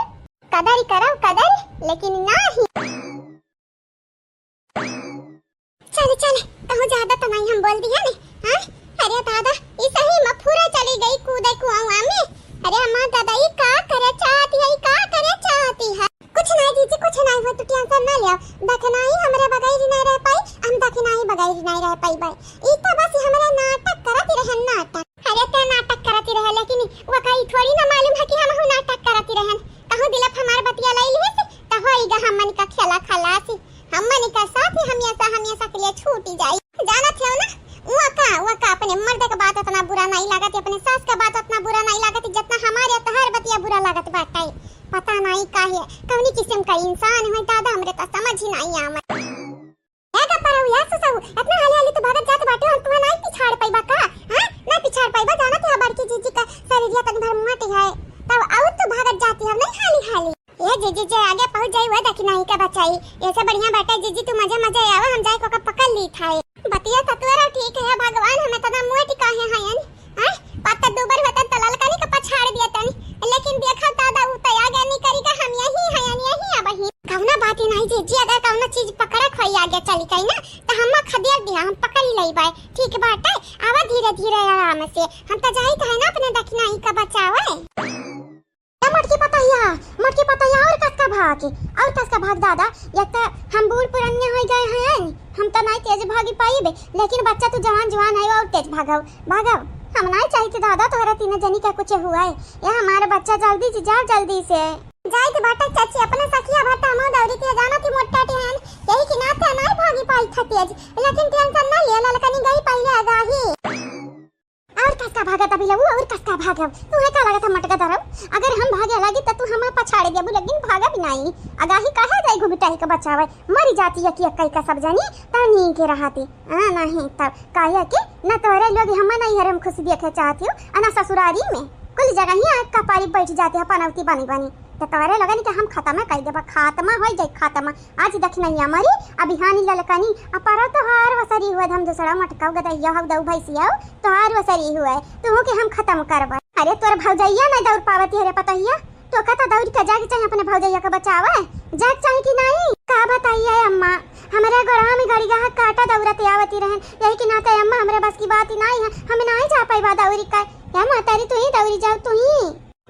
कदर करो कदर, लेकिन नहीं चले कहूँ ज्यादा तो नहीं हम बोल दिया ने। हाँ अरे दादा ये सही मफूरा चली गई कूदे कुआं में। अरे अम्मा दादा ये का करे चाहती है, का करे चाहती है। कुछ नहीं जीजी कुछ नहीं हो, तू टेंशन ना लियो, देखना ही हमरे बगैर नहीं रह पाई, हम देखना ही बगैर नहीं रह पाई भाई। ई तो बस हमरा नाटक करती रहे नाटक। अरे ते नाटक करती रहे, लेकिन वो कहीं थोड़ी ना मालूम है कि हम नाटक करती रहे। कहूँ दिलप हमार बतिया लाई ले तो होएगा हमन का खेला खलासी, हमन का साथ हमेशा के लिए छूटी जाए। जाना थे ना वो का अपने मर्द का बात इतना बुरा नहीं लागत, अपने सास का बात इतना बुरा नहीं लागत जितना हमारे तहर बतिया बुरा लागत बाटा। पता नहीं काहे कौनी किस्म का इंसान है दादा, हमरे तो समझ ही नहीं आवत। ए का परौ या ससु इतना हाली तो भागत जात बाटे, हम तुम्हां नहीं पिछाड़ पाइबा का। हां ना पिछाड़ पाइबा, जाना थे बड़की जीजी का शरीरिया तन भर मोटी है तब आउ तो भागत जाती हम नहीं हाली। ये जीजी जे आगे पहुंच जाई वो देखी नहीं का बचाई, ऐसे बढ़िया बैठा जीजी तू मजा आवा, हम जाए को पकड़ ली थाए बतिया तत्वरा ठीक है भगवान हमें तना मोटी काहे हयन। हां पत्ता दुबर होता तलाल कनी का पछाड़ दिया तनी, लेकिन देखा दादा उ तो आगे नहीं करेगा, हम यही अब ही कौना बात ही नहीं जीजी, अगर कौना चीज पकड़ा खोई आगे चली गई ना तो हम खदेर दिया, हम पकड़ लई बाय ठीक बात है। आवा धीरे आराम से हम तो जाई है ना अपने देखना ही का बचावे। मटकी पतैया और कसका भाग दादा, एक तो हम बूढ़ पुराने हो गए हैं, हम तो नहीं तेज भागी पाइबे, लेकिन बच्चा तू जवान है और तेज भागो हम नहीं चाहिए दादा तोहरा तीन जनी का कुछ हुआ है, ये हमारा बच्चा जल्दी से जाओ जल्दी से जाए के बाटा चाची अपना सखिया भट्टा मो दौरी के जाना थी मोटा टेहन, यही कि नाते नहीं भागी पाई था तेज, लेकिन टेंशन ना ले ललकनी गई पहले आगाही और कसका भागा तभी लगू और कसका भागा तू है का लगा था मटका धरम, अगर हम भागे लगी त तू हमें पछाड़ देबू, लेकिन भागा भी नहीं आगाही काहे जाई घुबिटाई के बचावे, मरी जाती है कि कई का सब जानी तनी के रहती। हां नहीं तब काहे कि न तोरे लोग हम नहीं हरम खुशी देखे चाहती हो, अना ससुरारी में कुल जगह ही आग का पारी बैठ जाते है पनौती बनी तो तोरे लगन कि हम खत्म कर देबा, खात्मा हो जाए खात्मा। आज देख नहीं हमारी अभी हानि ललकनी अपरा तो हार वसरी हुए, हम दूसरा मटका गदैया हव दऊ भैसिया तो हार वसरी हुए तो के हम खत्म करबा। अरे तोर भौजैया नहीं दौड़ पावती है रे पतैया, तो कता दौड़ के जाके चाहिए अपने भौजैया का बचावे, जाग चाहिए कि नहीं का बताइए अम्मा, हमारे गोड़ा में गाड़ी का काटा दौड़ते आवती रहन, यही कि नाते अम्मा हमारे बस की बात ही नहीं है, हमें नहीं जा पाई दौड़ी का या मातारी तू ही दौड़ी जाओ तू ही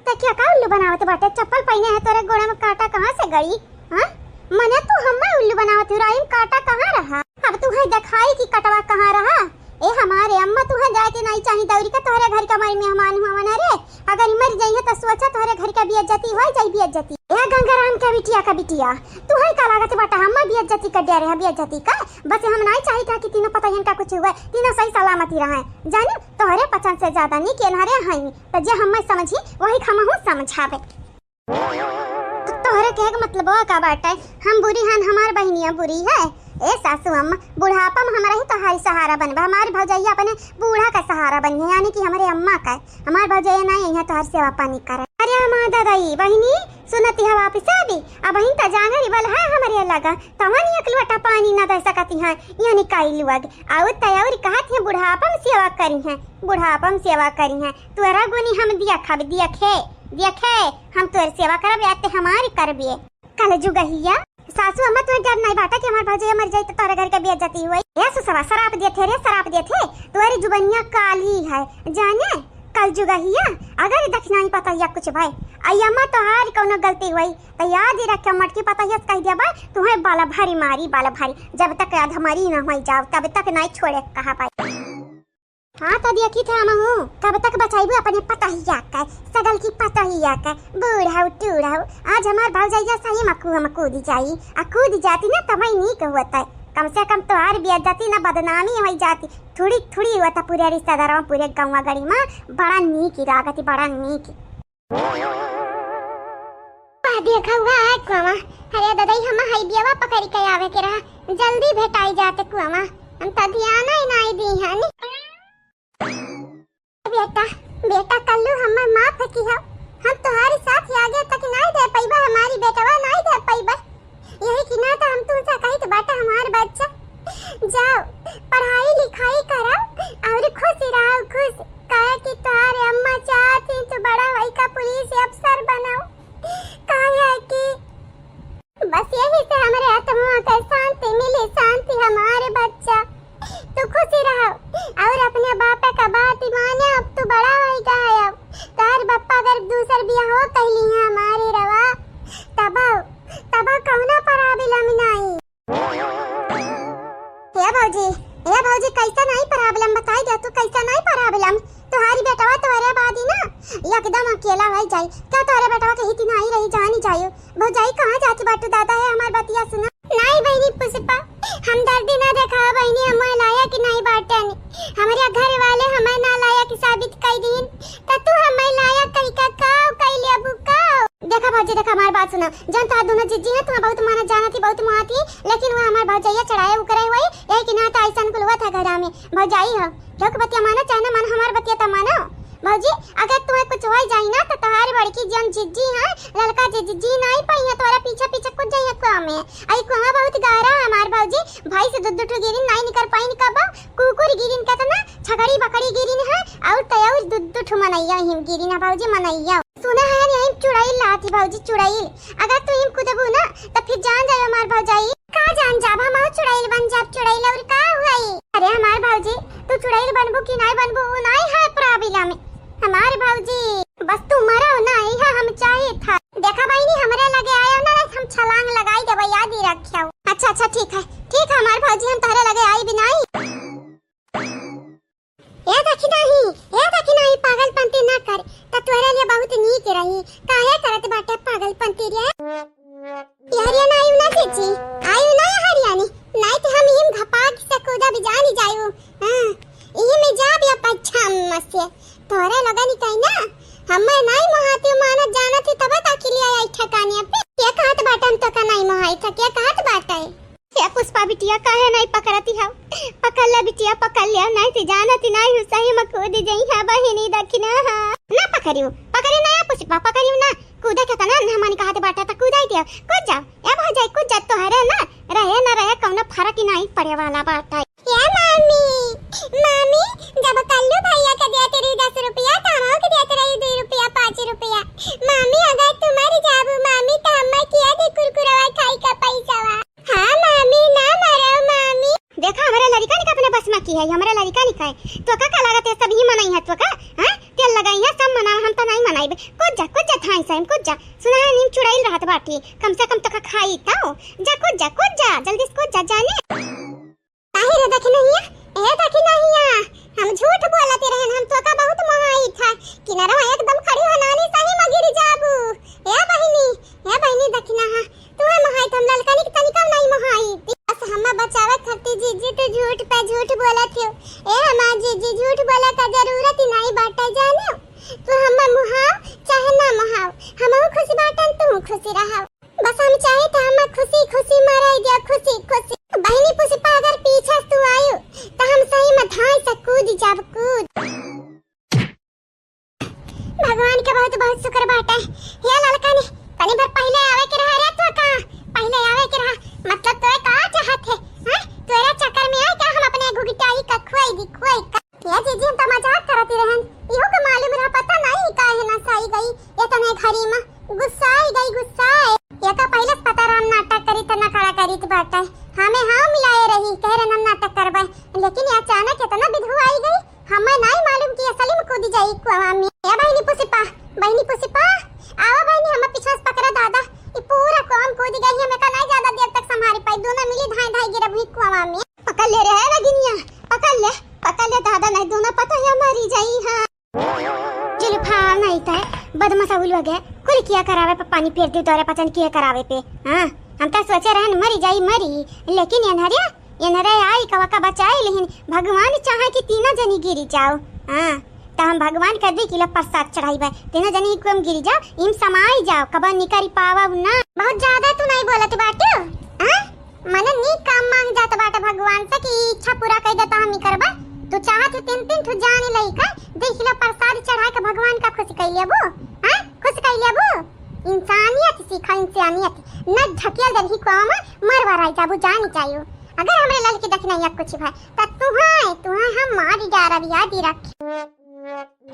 तकिया का उल्लू बनावत बाटे, चप्पल पहने है तोरे गोड़ा में काटा कहां से गई। हां मने तू हमें उल्लू बनावत राइम काटा कहां रहा, अब तू है दिखाई कि कटवा कहां रहा, ए हमारे अम्मा तुहा जाके नहीं चाहिए दौरी का तोहरे घर का हमारे मेहमान हुआ ना रे। अगर मर जाइए तो सोचा तोहरे घर का बेइज्जती हो जाई बेइज्जती। ए गंगाराम का बिटिया तू है का लागत बाटा हम बेइज्जती कर दे रहे बेइज्जती का। बस हम नहीं चाहिए था कि तीनों पता इनका कुछ हुआ तीनों सही सलामती रहे जाने तोहरे पचन से ज्यादा नहीं के नारे है तो जे हम समझी वही खमहू समझावे। तोहरे कहे का मतलब का बाटा हम बुरी हन हमार बहनिया बुरी है। ए सासू अम्मा बुढ़ापा में हमारा ही तोहारी सहारा बनबा। हमारे भौजैया अपने बूढ़ा का सहारा बन है यानी कि हमारे अम्मा का हमारे भौजैया नहीं यहाँ तोहार सेवा पानी करे। अरे हमार दादाई बहनी सुनती है वापिस अभी अब बहन त जाने रिबल है हमारे लगा तवन एक लोटा पानी न दे सकती है यानी काई लुअग आउ तयौरी कहत है बुढ़ापा में सेवा करी है बुढ़ापा में सेवा करी है तोरा गुनी हम दिया खब दिया खे हम तोर सेवा करब आते हमारी करबिए कल जुगहिया सासू अम्मा तुम्हें डर नहीं बाटा कि हमारे भौजैया मर जाए तो तोरे घर के बेइज्जती हुई। ये सुसवा शराब दिए थे तुम्हारी जुबनिया काली है जाने कल जुगहिया अगर दक्षिणाई पता या कुछ भाई अम्मा तोहार कोनो गलती हुई तो याद ही रख मटकी पता है कह दिया भाई तुम्हें बाला भारी जब तक अधमरी न हो जाओ तब तक नहीं छोड़े कहा पाई। हाँ तो देखी था महू कब तक बचाइबू अपने पता ही का सगल की पता ही का बूढ़ाऊ टूढ़ाऊ आज हमार भौजैया सही में कूद जाई कूद जाती ना तब नहीं कहता है कम से कम तोहार बेइज्जती ना बदनामी हो जाती थोड़ी हुआ था पूरे रिश्तेदारों पूरे गाँव गड़ी में बड़ा नीक लागती बड़ा नीक देखा हुआ है कुआमा। अरे दादाई हम हईबियावा पकड़ी के आवे के रहा जल्दी भेटाई जाते कुआमा हम त ध्यान ही नहीं दी है बेटा कल्लू हमर माफ की है हम तुम्हारे साथ आगे तक नहीं दे पाइबा हमारी बेटवा नहीं दे पाइबा यही कि ना तो हम तुमसे कही तो बेटा हमार बच्चा जाओ पढ़ाई लिखाई करो और खुश रहो खुश कहे कि तुम्हारे अम्मा चाहती तो बड़ा भाई का पुलिस अफसर बनाओ कहे कि बस यही से हमारे आत्मा का शांति मिले शांति हमारे बच्चा तो खुशी रहो और अपने बापा का बात माने अब तो बड़ा भाई का है अब तार बप्पा अगर दूसर बिया हो कहली है हमारी रवा तब कौना प्रॉब्लम नहीं। ये भौजी कैसा नहीं प्रॉब्लम बताई दे तू कैसा नहीं प्रॉब्लम तुम्हारी बेटवा तुम्हारे बाद ही ना एकदम अकेला हो जाए क्या तुम्हारे बेटवा के हित नहीं रही जानी चाहिए भौजाई कहाँ जाती बाटू दादा है हमारी बतिया सुना नहीं बहनी पुष्पा हम दर्दी ना देखा बहनी हमें लायक नहीं बाटे हमारे घर वाले हमें ना लायक साबित कर दीन तो तू हमें लायक कही का काव कह ले अबू काव देखा भौजी देखा हमारी बात सुना जन तो दोनों जीजी है तुम बहुत माना जाना थी बहुत माती लेकिन वो हमारे भौजैया चढ़ाए उकरे हुए यही कि ना तो ऐसा कुल हुआ था घर में भौजाई हो जो बतिया मानो चाहे ना मानो हमारे बतिया तो मानो भौजी अगर तुम्हें कुछ हो जाए ना तो तुम्हारी बड़की जन जीजी है लड़का जीजी नहीं पाई है तुम्हारा पीछे कुछ जाइए कुआं में आई कुआं बहुत गहरा है हमारे भौजी भाई से दूध गिरिन नहीं निकल पाई निकब कुकुर गिरिन का तो ना छकड़ी बकड़ी गिरिन है और तयौ दूध मनैया हिम गिरिन है भौजी मनैया सुना है यही चुड़ैल लाती भौजी चुड़ैल अगर तू हिम कूदबू ना तो फिर जान जाए हमार भौजाई का जान जाब हम चुड़ैल बन जाब चुड़ैल और का हुई अरे हमार भौजी तू चुड़ैल बनबू कि नहीं बनबू नहीं है प्रॉब्लम हमारे भौजी बस तू मरो ना यह हम चाहिए था देखा बहनी हमरे लगे आयो ना हम छलांग लगाई देबो याद ही रखियो। अच्छा ठीक है हमारे भौजी हम तहरे लगे आई भी नहीं ये देखी नहीं पागलपंती ना कर त तोरे लिए बहुत नीक रही काहे करत बाटे पागलपंती रे यारिया ना आयु ना चीची आयु ना हरियाणी नहीं तो हम हिम घपाक से कूदा भी जानी जायू हां ई में जा भी पच्छा मसे तोरे लगा नहीं कहीं ना हमें नहीं मोहाती मानत जाना थी तब तक लिए आई ठकाने पे क्या कहत बाटन तो का नहीं मोहाई था क्या कहत बाटे क्या पुष्पा बिटिया काहे नहीं पकड़ती है पकड़ ले बिटिया पकड़ ले नहीं थी जानती नहीं सही में कूद गई है बहिनी दखना ना पकड़ियो ना पुष्पा पकड़ियो ना कूदा के तना हमनी कहत बाटा त कूदाई दिया कूद जा ए भौजाई कूद जा तो है ना रहे कौनो फर्क ही नहीं पड़े वाला बाटा ये मामी जब कल्लू भैया के देते रही 10 रुपया तो हम के देते रही 2 रुपया 5 रुपया मामी अगर तुम्हारी जाबू मामी तो हमें किया दे कुरकुरवा खाई का पैसा वा हां मामी ना मरो मामी देखा हमारा लड़का ने अपने बस में की है हमारा लड़का ने खाए तो का लागत है सब ही मनाई है तो का हां तेल लगाई है सब मना हम तो नहीं मनाइबे कूद जा थाई सैम कूद जा सुना है नीम चुड़ैल रहत बाटी कम से कम तो खाई ताओ जा कूद जा जल्दी से कूद जा जाने काहे रे देख नहीं ए देखी नहीं आ हम झूठ बोलते रहन हम तो का बहुत मोहाई था किनारा एकदम खड़ी हो नानी सही में गिर जाबू ए बहिनी देखी ना तू है मोहाई तुम ललकनी के तनिका नहीं मोहाई बस हम बचावे खाती जीजी तो झूठ पे झूठ बोलत हो ए हमार जीजी झूठ बोला का जरूरत ही नहीं बाटा जाने तू हम मोहाव चाहे ना मोहाव हम खुशी बाटन तू खुशी रहाव बस हम चाहे था हम खुशी खुशी मराई दिया खुशी खुशी बहनी पुष्पा अगर पीछे तू आयो तो हम सही में धाई से कूद जाब कूद भगवान का बहुत बहुत शुक्र बाटा हे ललका ने तनी बार पहले आवे के रहा रे तो का पहले आवे के रहा मतलब तो का चाहत है हां तोरा चक्कर में आ क्या हम अपने घुगिटाई का खुआई दी खुआई का या जीजी हम तो मजाक करती रहन इहो के मालूम रहा पता नहीं का है ना सही गई ये तो नहीं खरी में गुस्सा ये तो पहले पता राम नाटक करी तो ना खड़ा करी तो बाटा हमें हाँ मिलाए रही कह रहे हम नाटक करवाए लेकिन ये अचानक इतना विधु आई गई हमें नहीं मालूम कि असली में कूदी जाई कुआं में ए बहनी पुष्पा आओ बहनी हम पीछे से पकड़ा दादा ये पूरा कुआं कूद गई है मैं का नहीं ज्यादा देर तक संभाल पाई दोनों मिली धाई गिरब हुई कुआं में पकड़ ले रे रगिनिया पकड़ ले दादा नहीं दोनों पता है मरी जाई हां जुल्फा नहीं था बदमाशा उलवा गए कुल किया करावे पे पानी फेर दी तोरे पचन किया करावे पे हां हम तो सोचे रहन मरी जाई मरी लेकिन ये आई कवा का बचाई लेकिन भगवान चाहे कि तीनों जनी गिरी जाओ हां तो हम भगवान कर दी कि प्रसाद चढ़ाई बा तीनों जनी को हम गिरी जाओ इम समाई जाओ कब निकरी पावा ना बहुत ज्यादा तू नहीं बोलत बाटे हां मन नी काम मांग जात बाटे भगवान से कि इच्छा पूरा कर देता हम करबा तू चाहत तीन तू जाने लई का देख लो प्रसाद चढ़ा के भगवान का खुश कर लेबो हां खुश कर लेबो इंसानियत सीखा इंसानियत न ढकेल दही को मरवा जाबू जानी चाहिए अगर हमरे लाल की देखना या कुछ भाई त तू है हम मार डारा याद रख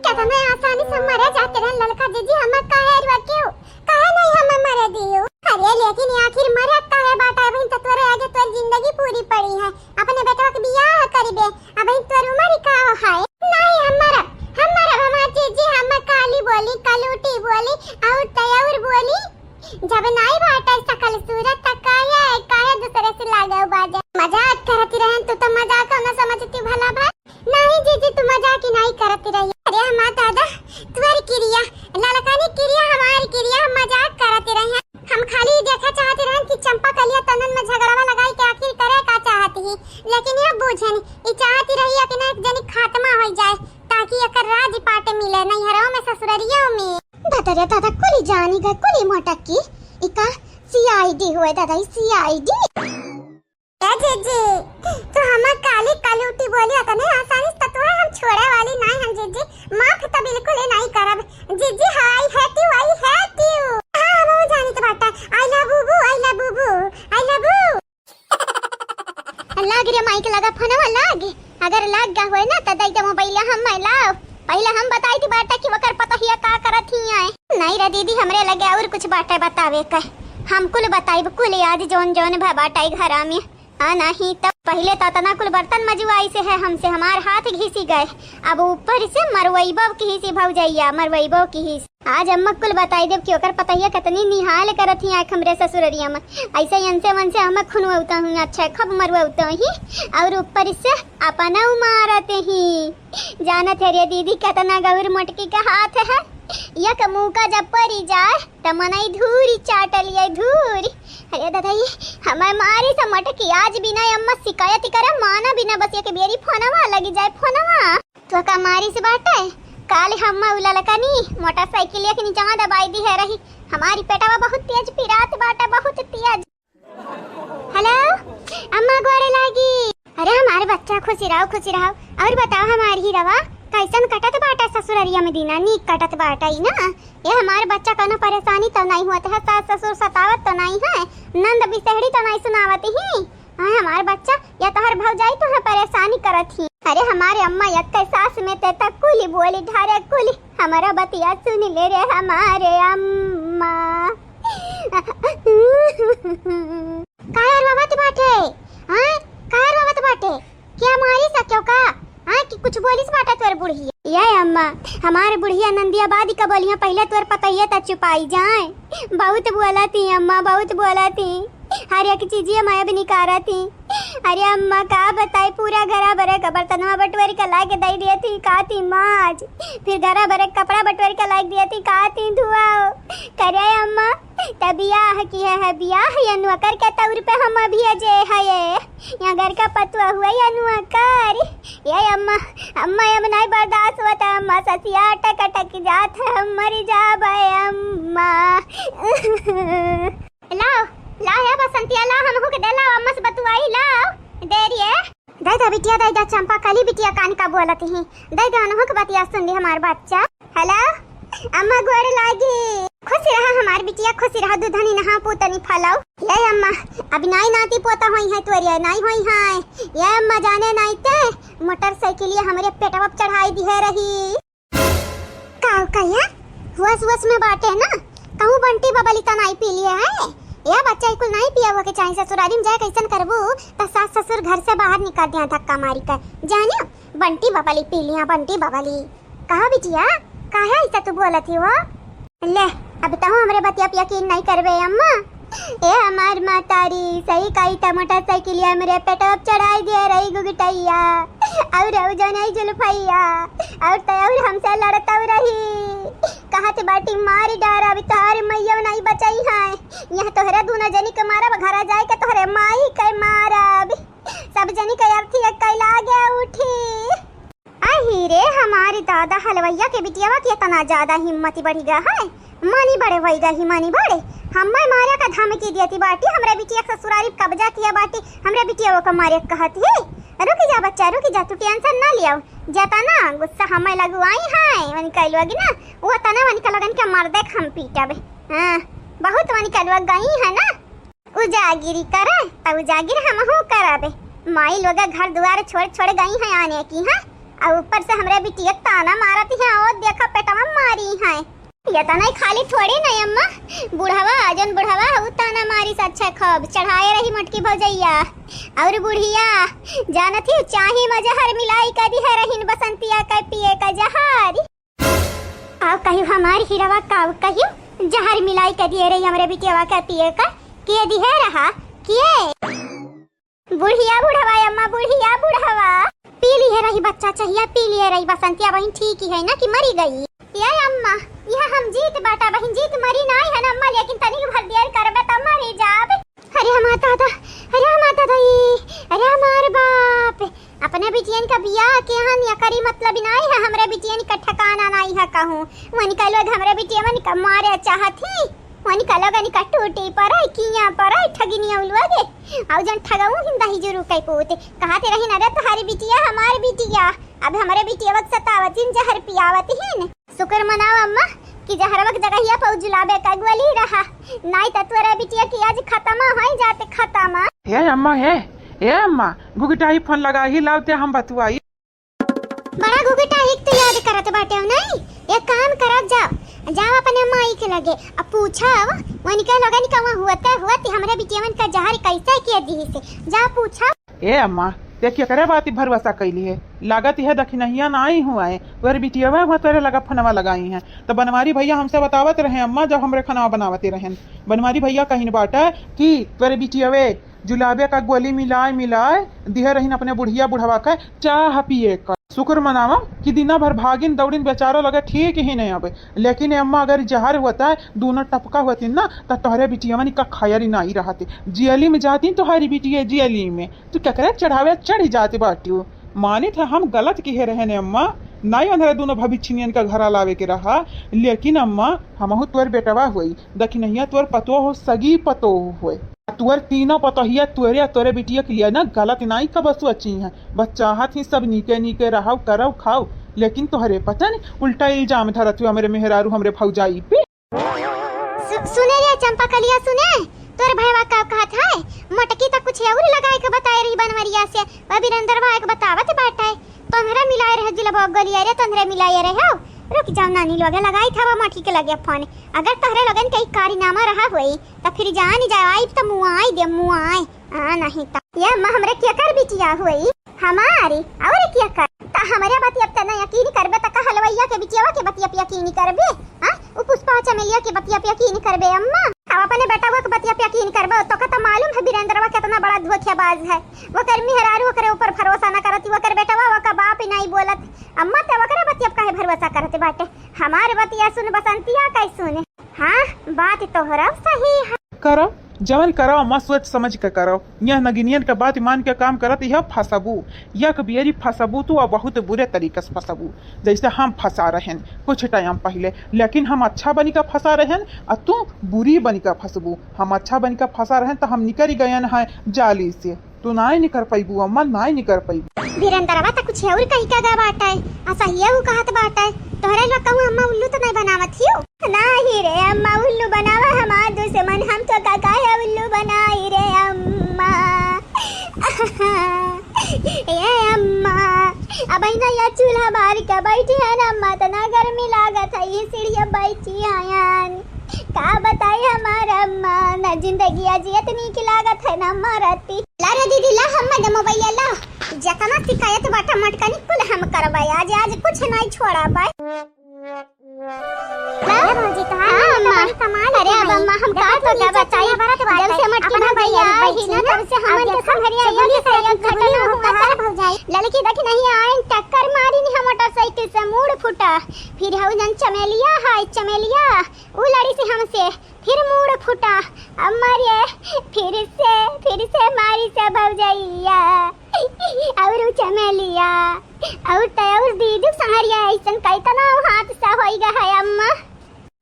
कहता मैं आसानी से मरे जाते रह ललका जीजी हम काहे रखियो काहे नहीं हम मरे दियो अरे लेकिन आखिर मरे काहे बाटा बहन त तोरे आगे तोर जिंदगी पूरी पड़ी है अपने बेटवा के बियाह करबे अब तोर उम्र का है नहीं हमारा हमार जीजी हम काली बोली कलूटी बोली और तयौर बोली जब नहीं बाटा सकल सूरत तकाया काहे दूसरे से लागो बाजा मजाक करती रहन तो मजाक न समझती भला भाई नहीं जीजी तू मजाक ही नहीं करती रही अरे हमार दादा तुम्हारी क्रिया ललकानी क्रिया हमारी क्रिया हम मजाक करती रही हम खाली देखा चाहते रहन कि चंपा कलिया तनन में झगड़ावा लगाई के आखिर करे का चाहती है लेकिन ये बूझन ई चाहती रही कि ना एक जनी खात्मा हो जाए ताकि एकर राज पाटे मिले नहीं हरो में ससुररियों में बतरे दादा कुली जानी गए कुली मोटक की इका सीआईडी हुए दादा सीआईडी ए जीजी तो हम काली कलूटी बोली त नहीं आसानी से तो हम छोड़े वाली नहीं हम जीजी माफ तो बिल्कुल नहीं करब जीजी हाय हैटी वाई हैटी हां हम जानी तो बाटा आई लव बुबू लग रे माइक लगा फोनवा लग अगर लग गा होए ना त दई दे मोबाइल हम लाओ पहले हम बताई थी बाटा कि वकर पता हिया का करत ही आए नहीं रे दीदी हमरे लगे और कुछ बाटा बतावे का हम कुल बताई कुल याद जोन बाटाई घरा में हाँ नहीं तब पहले तो तना कुल बर्तन मजुआई से है हमसे हमार हाथ घिसी गए अब ऊपर से मरवैबव की हिसी भौजैया मरवैबव की हिस आज अम्मा कुल बताई देव कि ओकर पतैया कितनी निहाल करत ही आँख हमरे ससुररिया में ऐसे यंसे मन से हम खुनवता हूँ अच्छा खब मरवता ही और ऊपर से अपना मारते ही जानत है रे दीदी कितना गौर मोटकी का हाथ है यक मुँह का जब परी जाए त मनई धूरी चाट लिया धूरी अरे दादा ये हमारे मारी से मटकी आज बिना अम्मा शिकायत करे माना बिना बस ये के बेरी फोनवा लगी जाए फोनवा तो का मारी से बाटे काले हम्मा उला लकानी मोटरसाइकिल के नीचे दबाई दी है रही हमारी पेटवा बहुत तेज पिरात बाटा बहुत तेज हेलो अम्मा गोरे लागी अरे हमारे बच्चा खुशी रहो और बताओ हमारी ही रवा कैसन कटत बाटा ससुररिया में दीना नीक कटत बाटा ही ना ये हमारे बच्चा कोनो परेशानी तो नहीं होता है सास ससुर सतावत तो नहीं है नंद बिसहड़ी तो नहीं सुनावती ही हाँ हमारे बच्चा या तो हर भौजाई तो है परेशानी करत ही अरे हमारे अम्मा यक सास में ते तक कुली बोली ढारे कुली हमारा बतिया सुन ले रे हमारे अम्मा कायर बाबा बाटे हां कायर बाबा बाटे क्या मारी सक्यो का हां कि कुछ बोलिस बाटा तोर बुढ़िया ये अम्मा हमारे बुढ़िया नंदिया बादी का बोलिया पहले तोर पतैया त छुपाई जाए बहुत बोला थी अम्मा बहुत बोला थी हर एक चीज मैं भी निकारा थी अरे अम्मा का बताई पूरा घरा भरे का बर्तनवा बटोर के ला के दे दिए थी काती माज, फिर घरा भरे कपड़ा बटोर के ला दिए थी काती धुआ करे अम्मा तब बियाह की है बियाह या नुआ कर के तौर पे हम अभी जे है यहाँ घर का पतुआ हुआ या नुआ कर ये अम्मा अम्मा अब नहीं बर्दाश्त होता अम्मा ससिया अटक अटक जात है हम मर जाब अम्मा लाओ लाओ है बसंतिया लाओ हमहू के दे लाओ अम्मा से बतुआई लाओ दे रिए दे दे बिटिया दे दे चंपा काली बिटिया कान का बोलत ही दे दे अनहू के बतिया सुन ली हमार बच्चा हेलो अम्मा गोड़ लागी खुश रहा हमार बिटिया खुश रहा दूधनी नहा पोतनी फलाओ ये अम्मा अब नाई नाती पोता होई है तोरिया नहीं होई है ये अम्मा जाने नहीं ते मोटरसाइकिल हमरे पेटवा पे चढ़ाई दी है रही काऊ कहिया हुस में बाटे ना कहूं बंटी बबली तनाई पी लिया है ये बच्चा को नहीं पिया हुआ के चाहे ससुराली में जाए कैसन करबू त सास ससुर घर से बाहर निकाल दिया धक्का मारी कर जानियो बंटी बबली पी लिया बंटी बबली कहा बिटिया काहे ऐसा तू बोलत ही वो ले अब तो हमरे बतिया पे यकीन नहीं करबे अम्मा ए हमार मातारी सही कही त मोटरसाइकिल मेरे पेटवा चढ़ाई दे रही गुगटैया और जो नहीं जुल्फैया और तो और हमसे लड़ता रही कहत बाटी मारी डार अभी तोहरे मैया नहीं बचाई है यह तोहरे दूना जनी के मारब घरा जाए के तोहरे माई के मारब सब जनी के अर्थी कई लागे उठी आई रे हमारी दादा हलवैया के बिटियावा के तना ज्यादा हिम्मती बढ़ी गा है मानी बड़े वही गही मानी बड़े हम्मे मारे का धमकी दियती बाटी हमरे बिटिया ससुराली कब्जा किया बाटी हमरे बिटिया को मारे कहती है रुकी जा बच्चा रुकी जा तू टेंशन ना लियो जाता ना गुस्सा हमें लगवाई है वनी कहलवागी ना वो तना वनी का लगन के मर दे हम पीटबे हां बहुत वनी कहलवा गई है ना उजागिरी करे तब उजागिर हमहू कराबे माई लोग घर द्वार छोड़ छोड़ गई है आने की है और ऊपर से हमरे बिटिया ताना मारती है और देखा पेटवा मारी है ये तना खाली थोड़ी नहीं अम्मा बुढ़ावा जन बुढ़ावा हु ताना मारी से अच्छा खब चढ़ाए रही मटकी भौजैया और बुढ़िया जानत ही चाही मजहर मिलाई कदी है रहीन बसंतिया का पिए का जहर आ कहियो हमार हीरावा का कहियो जहर मिलाई कदी रही हमरे बिटियावा का पिए का के दी है रहा किए बुढ़िया बुढ़ावा अम्मा बुढ़िया बुढ़ावा पी ली है रही बच्चा चाहिए पी ली है रही बसंतिया बहन ठीक ही है ना कि मरी गई ये अम्मा यह हम जीत बाटा बहन जीत मरी नहीं है ना अम्मा लेकिन तनिक भर देर करबे त मरी जाब अरे हमार दादा अरे हमार बाप अपने बिटियन का बियाह के हन या करी मतलब नहीं है हमरे बिटियन का ठिकाना नहीं है कहूं वनी का लोग हमरे बिटिया मन का मारे चाहत ही वनी का लोग का टूटी पर किया पर ठगिनिया उलवागे और जन ठगाऊ हिंदा ही जरूर कई पोते कहते रही ना रे तुम्हारी बिटिया हमारी बिटिया अब हमारे बिटिया वक्त सतावतिन जहर पियावत हिन शुक्र मनाओ अम्मा कि जहरवक जगहिया पहुंचलाबे का गोली रहा नहीं त तोरा बिटिया की आज खत्म होई जाते खत्म हे अम्मा गुगटाई फोन लगा ही लावते हम बतुआई बड़ा गुगटाई तो याद करत बाटे नहीं एक काम करत जाओ अपने माई के लगे अब पूछा वनी का लगन कवा हुआ हमरे बिटिया मन का जहर कैसे किया दी से जा पूछा ए अम्मा देखिए करे बाती भरवसा कैली है लागत है दखिनहिया ना आई हुआ है वर बिटिया हुआ तेरे लगा फनवा लगाई हैं तो बनवारी भैया हमसे बतावत रहे अम्मा जब हमरे खाना बनावते रहे बनवारी भैया कहीं बाटा कि तेरे बिटिया जुलाबे का गोली मिलाए दिहे रहीन अपने बुढ़िया बुढ़वा का चाह पिए का शुक्र मनावा कि दिना भर भागिन दौड़िन बेचारो लगे ठीक ही नहीं अब लेकिन अम्मा अगर जहर होता है दोनों टपका होती ना तो तोहरे बिटिया का खैर नहीं रहते जियली में जाती तुम्हारी बिटिया जियली में तू क्या करे चढ़ावे चढ़ जाती बाटी मानी था हम गलत किए रहे ने अम्मा नहीं अंधेरा दोनों भविष्यनियन का घर लावे के रहा लेकिन अम्मा हमहु तोर बेटवा हुई दखिनहिया तोर पतो हो सगी पतो हुए तुअर तीनों पतोहिया तोरे बिटिया के लिए ना गलत नहीं का बसु अच्छी है बस चाहत ही सब नीके रहो करो खाओ लेकिन तोहरे पता नहीं उल्टा इल्जाम धरत हुआ मेरे मेहरारू हमरे भौजाई पे सुने रे चंपा कलिया सुने तोर भैया का कहत है मटकी तक कुछ और लगाए के बताए रही बनवरिया से अभिनंदन भाई के बतावत बाटे तंधरा मिलाए रहे जिला गलिया रे तंधरा मिलाए रहे हो रुक जाओ नानी लोग लगाई था वो मटकी के लगे फोन अगर तहरे लगन कई कारनामा रहा होई तो फिर जान जाई त मुआई दे मुआई आ नहीं त ये मां हमरे क्या कर बिटिया होई हमारी और क्या कर त हमरे बतिया त ना यकीन करबे त का हलवैया के बिटियावा के बतिया पे यकीन करबे हां उ पुष्पा चमेलिया के बतिया पे यकीन करबे अम्मा अब अपने बेटा वो बतिया पे यकीन करबो तो का मालूम है वीरेंद्रवा कितना बड़ा धोखेबाज है। वो कर मेहरारू वो करे ऊपर भरोसा ना करती, वो कर बेटावा वो का बाप ही नहीं बोलत। अम्मा ते वो करे बतिया काहे भरोसा करते बाटे। हमारे बतिया सुन बसंतिया कैसे सुने। हां बात तोहरा सही है। करो जवन करो अम्मा सोच समझ के करो। यह नगिनियन के बात मान के काम करत यह फसबू, यह कबियरी फसबू तो बहुत बुरे तरीके से फसबू। जैसे हम फंसा रहन कुछ टाइम पहले, लेकिन हम अच्छा बनी का फंसा रहन और तू बुरी बनी का फसबू। हम अच्छा बनी का फंसा रहन तो हम निकल गए हैं जाली से, तू ना ही निकल पाईबू अम्मा, ना ही निकल पाईबू। वीरेंद्रवा तो कुछ और कही का बात है, ऐसा ही वो कहत बात है। तोहरे लोग कहूं अम्मा उल्लू तो नहीं बनावत हियो। नहीं रे अम्मा उल्लू बनावा हमार दुश्मन, हम तो काका है उल्लू बनाई रे अम्मा। ये अम्मा अब ना या चूल्हा बार के बैठी है ना अम्मा, तो ना गर्मी लागत है, ये सीढ़िया बैठी आयान का बताई हमारा अम्मा। ना जिंदगी अजियत नी की लागत है ना मरती। ला रे दीदी ला हम दे मोबाइल ला, जतना शिकायत बाटा मटका कुल हम करबाई, आज कुछ नहीं छोड़ा बाई। अरे भौजी तो हां कमाल। अरे अब अम्मा हम का तो क्या बताई, जब से मटकी ना भैया ही ना तब से हमन के संघरिया ये से घटना होता है भौजाई। लड़की देख नहीं आए टक्कर मारी नहीं मोटरसाइकिल से, मुड़ फूटा। फिर हउ जन चमेलिया है चमेलिया वो लड़ी से हमसे फिर मुड़ फूटा। अम्मा रे फिर से मारी से भौजाइया और चमेलिया और दीदी संघरिया ऐसन कैतना हाथ से होइगा है अम्मा।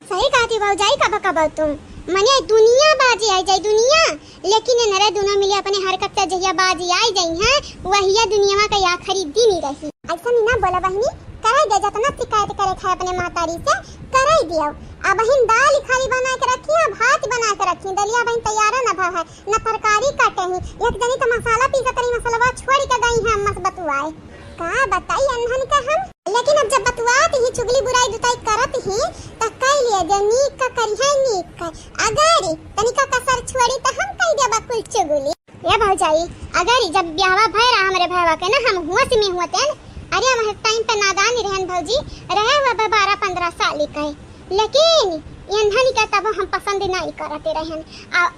सही कहती भौजाई कब तुम मने दुनिया बाजी आई जाए दुनिया, लेकिन नरे दुनिया मिले अपने हरकत से जहिया बाजी आई जाई है वहिया दुनिया का आखिरी दिन ही रही। ऐसा नहीं ना बोला बहनी, कराई दे जतना शिकायत करे है अपने मातारी से कराई दियो। अब बहन दाल खाली बना के रखी है, भात बना के रखी, दलिया बहन तैयार ना भा है ना तरकारी काटे ही, एक जनी तो मसाला पीसा करी मसाला छोड़ के गई है अम्मा से बतुआए का बताई अनहन का हम। लेकिन अब जब बतुआत ही चुगली बुराई दुताई करत ही त कह लिए जे नीक का करी है नीक का, अगर तनिका कसर छोड़ी त हम कह दे बकुल चुगली। ये भौजाई अगर जब ब्याह भय रहा हमरे भयवा के ना हम हुआ से में हुआते न, अरे हम टाइम पे नादान रहन भौजी रहे हुआ 12-15 साल का, लेकिन यंधन का तब हम पसंद नहीं करते रहन।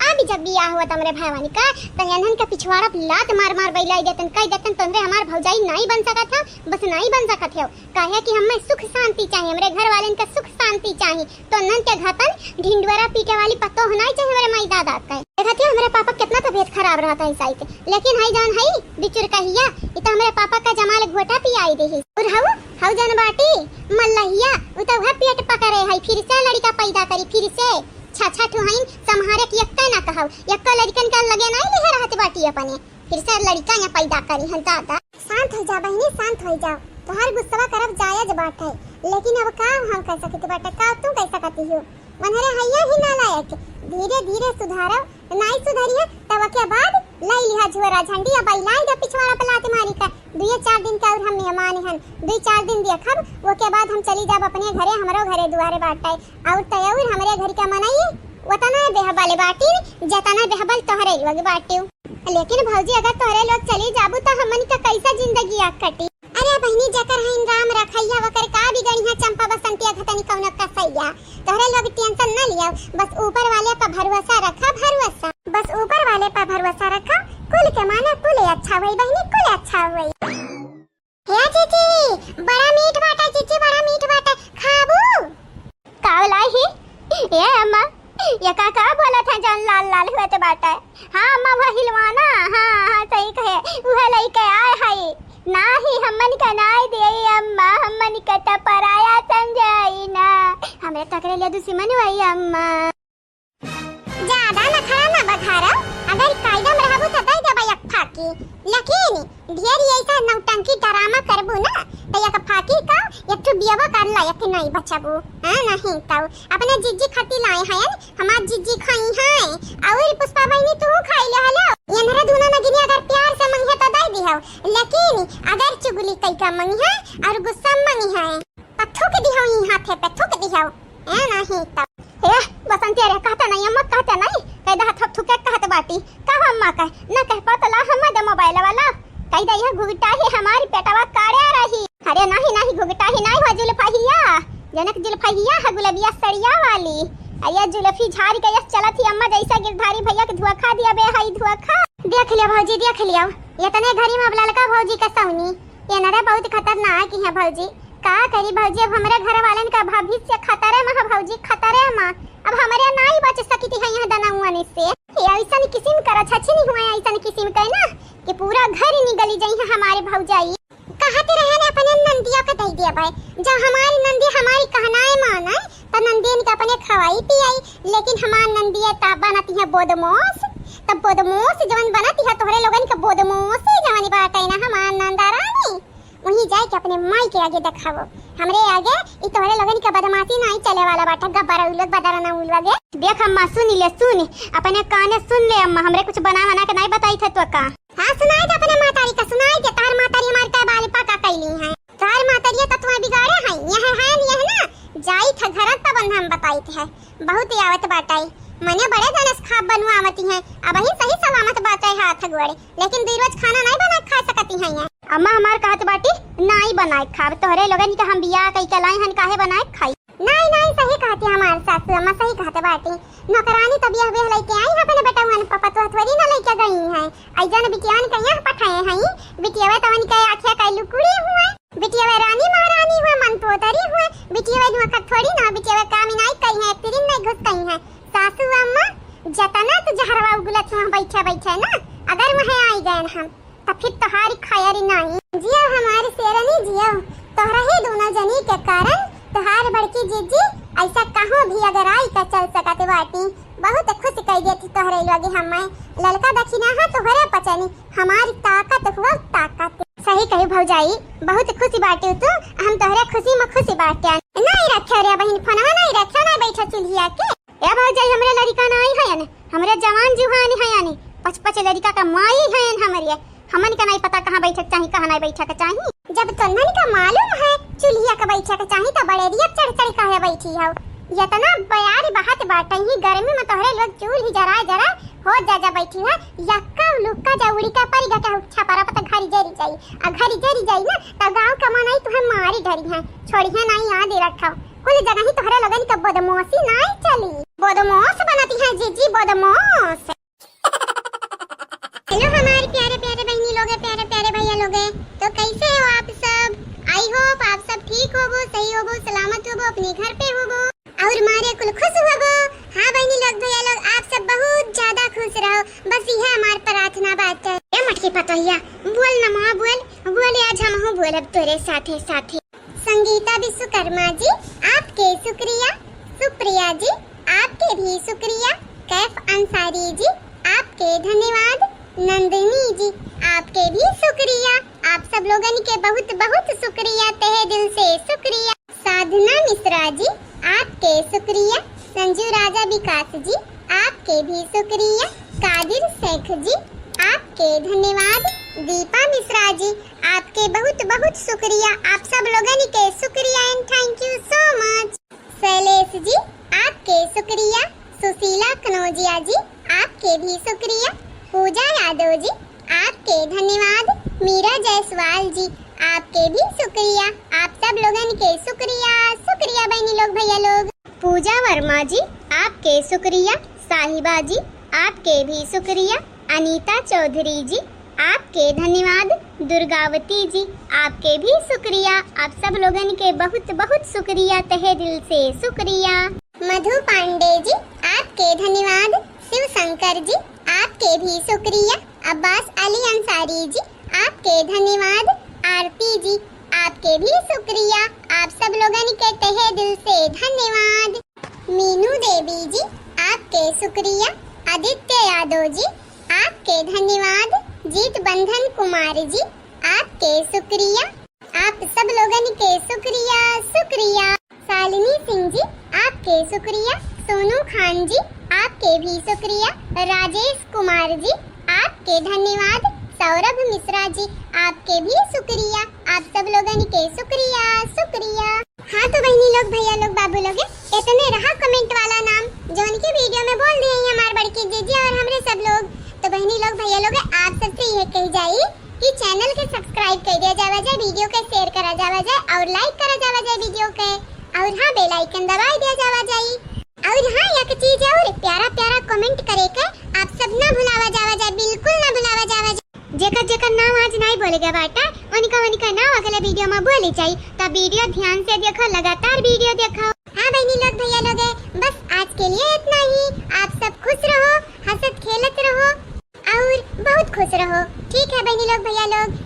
अब जब बियाह हुआ हमरे भैवानी का तो यंधन का पिछवाड़ा लात मार मार बैलाई देतन कह देतन तो हमार भौजाई नहीं बन सकत है, बस नहीं बन सकत है। काहे कि हमें सुख शांति चाहिए, हमरे घर वालन का सुख शांति चाहिए, तो नन के घतन ढिंडवरा पीटे वाली पत्तो होना चाहिए हमारे माई दादा का। देखते हो हमारे पापा कितना तबीयत खराब रहता है साइते, लेकिन हई जान हई बिचुर कहिया ये तो हमारे पापा का जमाल घोटा पियाई देही। और हऊ जान बाटी मल्लहिया उ तो वह पेट पकड़े है, फिर से लड़का पैदा करी, फिर से छा ठुहाइन संहारे की यक्का ना कहौ यक्का लड़कन का लगे नहीं ले रहत बाटी अपने, फिर से लड़का या पैदा करी हन दादा। शांत हो जा बहनी शांत हो जा, तोहर गुस्सा करब जायज बात है, लेकिन अब का हम कह सकते बाटे का तू कह सकती हो। मनहरे हैया ही ना लायक धीरे धीरे सुधारो, नहीं सुधरिए तब के बाद लई लिहा झोरा झंडी अब लाई द पिछवाड़ा पलाते मारी का 2-4 दिन का और हम मेहमान हन 2-4 दिन देखब, वो के बाद हम चली जाब अपने घरे, हमरो घरे दुआरे बाटाई और तयौर हमरे घर का मनाई वतना बेहबाले बाटी जतना बेहबल तोहरे लोग बाटियो। लेकिन भौजी अगर तोहरे लोग चली जाबू तो हमन का कैसा जिंदगी आ कटी। अरे बहनी जकर हइन राम रखैया वकर का बिगड़ी है चंपा बसंतिया घतनी कौन का सैया, तोहरे लोग टेंशन ना लियो, बस ऊपर वाले पर भरोसा रखा, भरोसा बस ऊपर वाले पर भरोसा रखा, कुल के माने कुल अच्छा होई बहनी कुल अच्छा होई। हे जीजी बड़ा मीठ बाटा, जीजी बड़ा मीठ बाटा खाबू कावला ही ये अम्मा ये काका बोला था जान लाल लाल हुए तो बाटा। हां अम्मा वह हिलवाना, हां सही कहे वह लइके आए है नाही हमन का नाई दे अम्मा, हमन का टपराया समझाई ना हमें टकरे ले दुश्मन वही अम्मा। ज्यादा न खड़ा ना बखारा, अगर कायदा में रहबू त दई देबा एक फाकी, लेकिन ढेर ऐसा नौटंकी ड्रामा करबू ना त एक फाकी का एक तो बियावा कर ला एक नहीं बचाबू। हां नहीं तो अपने जिज्जी खती लाए हैं, हमार जिज्जी खाई है और पुष्पा बहनी तू खाई ले हलो। ये मेरे दोनों नगिनी अगर प्यार से मंगे तो दई दिहो, लेकिन अगर चुगली कई का मंगे और गुस्सा मंगे है तो थूक दिहो ई हाथे पे थूक दिहो। ए नहीं तो ए बसंती रे कहता नहीं अम्मा कहता नहीं कह दा थप थुके कहत बाटी का अम्मा कह न कह पतला हम दे मोबाइल वाला कह दे यह घुगटा ही हमारी पेटवा काड़े रही। अरे नहीं नहीं घुगटा ही नहीं हो जुल्फाहिया जनक जुल्फाहिया है गुलबिया सड़िया वाली अया जुलफी झाड़ी के यस चला थी अम्मा जैसा गिरधारी भैया के धुआ खा दिया बे हई धुआ खा। देख लिया भौजी देख लिया ये तने घरी में अब लड़का भौजी का सौनी ये नरे बहुत खतरनाक है भौजी। का करी भौजी अब हमारे घर वालन का भविष्य खतरे में है भौजी खतरे में। अब हमारे नहीं बच सकी थी यहाँ दनाउआने से ऐसा किस्म कर छछी नहीं हुआ ऐसा किस्म का ना कि पूरा घर ही निगली जाई है हमारे भौजाई। कहते रहे ने अपने नंदिया का दे दिया भाई जब हमारी नंदी हमारी कहनाए माना तो नंदियन का अपने खवाई पियाई लेकिन हमारी नंदिया ता बनती है बोदमोस तब बोदमोस जवन बनती है तोहरे लोगन के बोदमोस जवानी बात है ना हमार नंदारानी वहीं जाए के अपने माई के आगे दिखावो हमरे आगे ई तोहरे लोगन के बदमाशी नहीं चले वाला बाटा गब्बर उलग बदर ना उलगे। देख अम्मा सुन ले सुन अपने काने सुन ले अम्मा हमरे कुछ बना बना के नहीं बताई थे तो का। हां सुनाई दे अपने मातारी का सुनाई दे तार मातारी हमार का बाल पका कैली है तार मातारी त तुम्हें बिगाड़े है यह ना जाई था घर तब हम बताई थे बहुत आवत बाटाई मने बड़े धनस खाब बनवा आवती है अब ही सही सलामत बात है हाथ गोड़े लेकिन दो रोज खाना नहीं बना खा सकती है अम्मा हमार कहत बाटी नहीं बनाए खाब तोहरे लोगन के हम बियाह कई के लाई हन काहे बनाए खाई नहीं सही कहती हमार सासू अम्मा सही कहते बाटी नौकरानी तबिया वे लेके आई है अपने बेटा हुन पापा तो थोड़ी ना लेके गई है आइजन बिटियान के यहाँ पठाए हैं बिटियावा तवन के आंखें का लुकुड़ी हुए बिटियावा रानी महारानी हुए मन पोतरी हुए बिटियावा नुआ थोड़ी ना बिटियावा काम नहीं कई है तिरिन नहीं घुस कई है सासू अम्मा जतना तो जहरवा उगलत वहां बैठे ना अगर वहां आई गए हम तो फिर तोहारी खैरी नहीं जिया हमारे शेरनी जिया तोहरा ही दोनों जनी के कारण तोहार बड़की जीजी ऐसा कहो भी अगर आई तो चल सकते बाटी बहुत खुश कह देती तोहरे लगे हमें लड़का दखिना है तोहरे पचनी हमारी ताकत हुआ ताकत सही कही भौजाई बहुत खुशी बाटी तू हम तोहरे खुशी में खुशी बाटे नहीं रखे रे बहन फोनवा नहीं रखे ना बैठा चुलिया के ए भौजाई हमरे लड़का नहीं है ने हमरे जवान जुहान है ने पच लड़का का माई है हमरे हमन का नहीं पता कहां बैठक चाहिए कहां नहीं बैठक चाहिए जब तन्नन का मालूम है चुलिया का बैठक चाहिए तो बड़े रिया चढ़ काहे बैठी है इतना बयारी बहात बाटे ही गर्मी में तोहरे लोग चूल ही जरा हो जा बैठी है यक्का लुक्का जा उड़ी का परिगा का छपरा पता घरी जरी जाई ना त गांव का मन आई तुम्हें मारी धरी है छोड़ी है नहीं याद रखा कुल जगह ही तोहरे लगन के बदमाशी नहीं चली बदमाश बनती है जीजी बदमाश। हेलो हमारे प्यारे प्यारे बहनी लोग प्यारे भैया लोग तो कैसे हो आप सब आई होप आप सब ठीक होगो सही होगो सलामत होगो अपने घर पे होगो और मारे कुल खुश होगो। हाँ बहनी लोग भैया लोग आप सब बहुत ज्यादा खुश रहो बस यह हमारी प्रार्थना बात है। ये मटकी पतोहिया बोल ना माँ बोल आज हम हो बोल अब तेरे साथे संगीता विश्वकर्मा जी आपके शुक्रिया सुप्रिया जी आपके भी शुक्रिया कैफ अंसारी जी आपके धन्यवाद नंदिनी जी आपके भी शुक्रिया आप सब लोगन के बहुत बहुत शुक्रिया तहे दिल से शुक्रिया। साधना मिश्रा जी आपके शुक्रिया संजू राजा विकास जी आपके भी शुक्रिया कादिर शेख जी आपके धन्यवाद दीपा मिश्रा जी आपके बहुत बहुत शुक्रिया आप सब लोगन के शुक्रिया and thank you so much. Shailesh ji आपके शुक्रिया सुशीला कनौजिया जी आपके भी शुक्रिया पूजा यादव जी आपके धन्यवाद मीरा जायसवाल जी आपके भी शुक्रिया आप सब लोगन के शुक्रिया बहनी लोग भैया लोग। पूजा वर्मा जी आपके शुक्रिया साहिबा जी आपके भी शुक्रिया अनीता चौधरी जी आपके धन्यवाद दुर्गावती जी आपके भी शुक्रिया आप सब लोगन के बहुत बहुत शुक्रिया तहे दिल से शुक्रिया। मधु पांडे जी आपके धन्यवाद शिव शंकर जी आपके भी शुक्रिया अब्बास अली अंसारी जी आपके धन्यवाद आरती जी आपके भी शुक्रिया आप सब लोगन के तहे दिल से धन्यवाद। मीनू देवी जी आपके शुक्रिया आदित्य यादव जी आपके धन्यवाद जीत बंधन कुमार जी आपके शुक्रिया आप सब लोगन के शुक्रिया। शालिनी सिंह जी आपके शुक्रिया सोनू खान जी आपके भी शुक्रिया राजेश कुमार जी आपके धन्यवाद सौरभ मिश्रा जी आपके भी शुक्रिया आप सब लोगन के शुक्रिया। हाँ तो बहनी लोग भैया लोग बाबू लोग इतने रहा कमेंट वाला नाम जो उनकी वीडियो में बोल रहे हैं हमारे बड़की जीजी और हमरे सब लोग। तो बहनी लोग भैया लोग आप सबसे यह कही जाए कि चैनल के सब्सक्राइब कर दिया जावा जाए वीडियो के शेयर करा जावा जाए और लाइक करा जावा जाए वीडियो के और हाँ बेल आइकन दबा दिया जावा जाए और हाँ एक चीज और प्यारा प्यारा कमेंट करे के आप सब ना भुलावा जावा जाए, बिल्कुल ना भुलावा जावा जाए। जेकर जेकर नाम आज नहीं बोले गया बाटा उनका नाम अगले वीडियो में बोले चाहिए। तो वीडियो ध्यान से देखो, लगातार वीडियो देखो। हाँ बहनी लोग भैया लोग बस आज के लिए इतना ही। आप सब खुश रहो, हंसत खेलत रहो और बहुत खुश रहो। ठीक है बहनी लोग भैया लोग।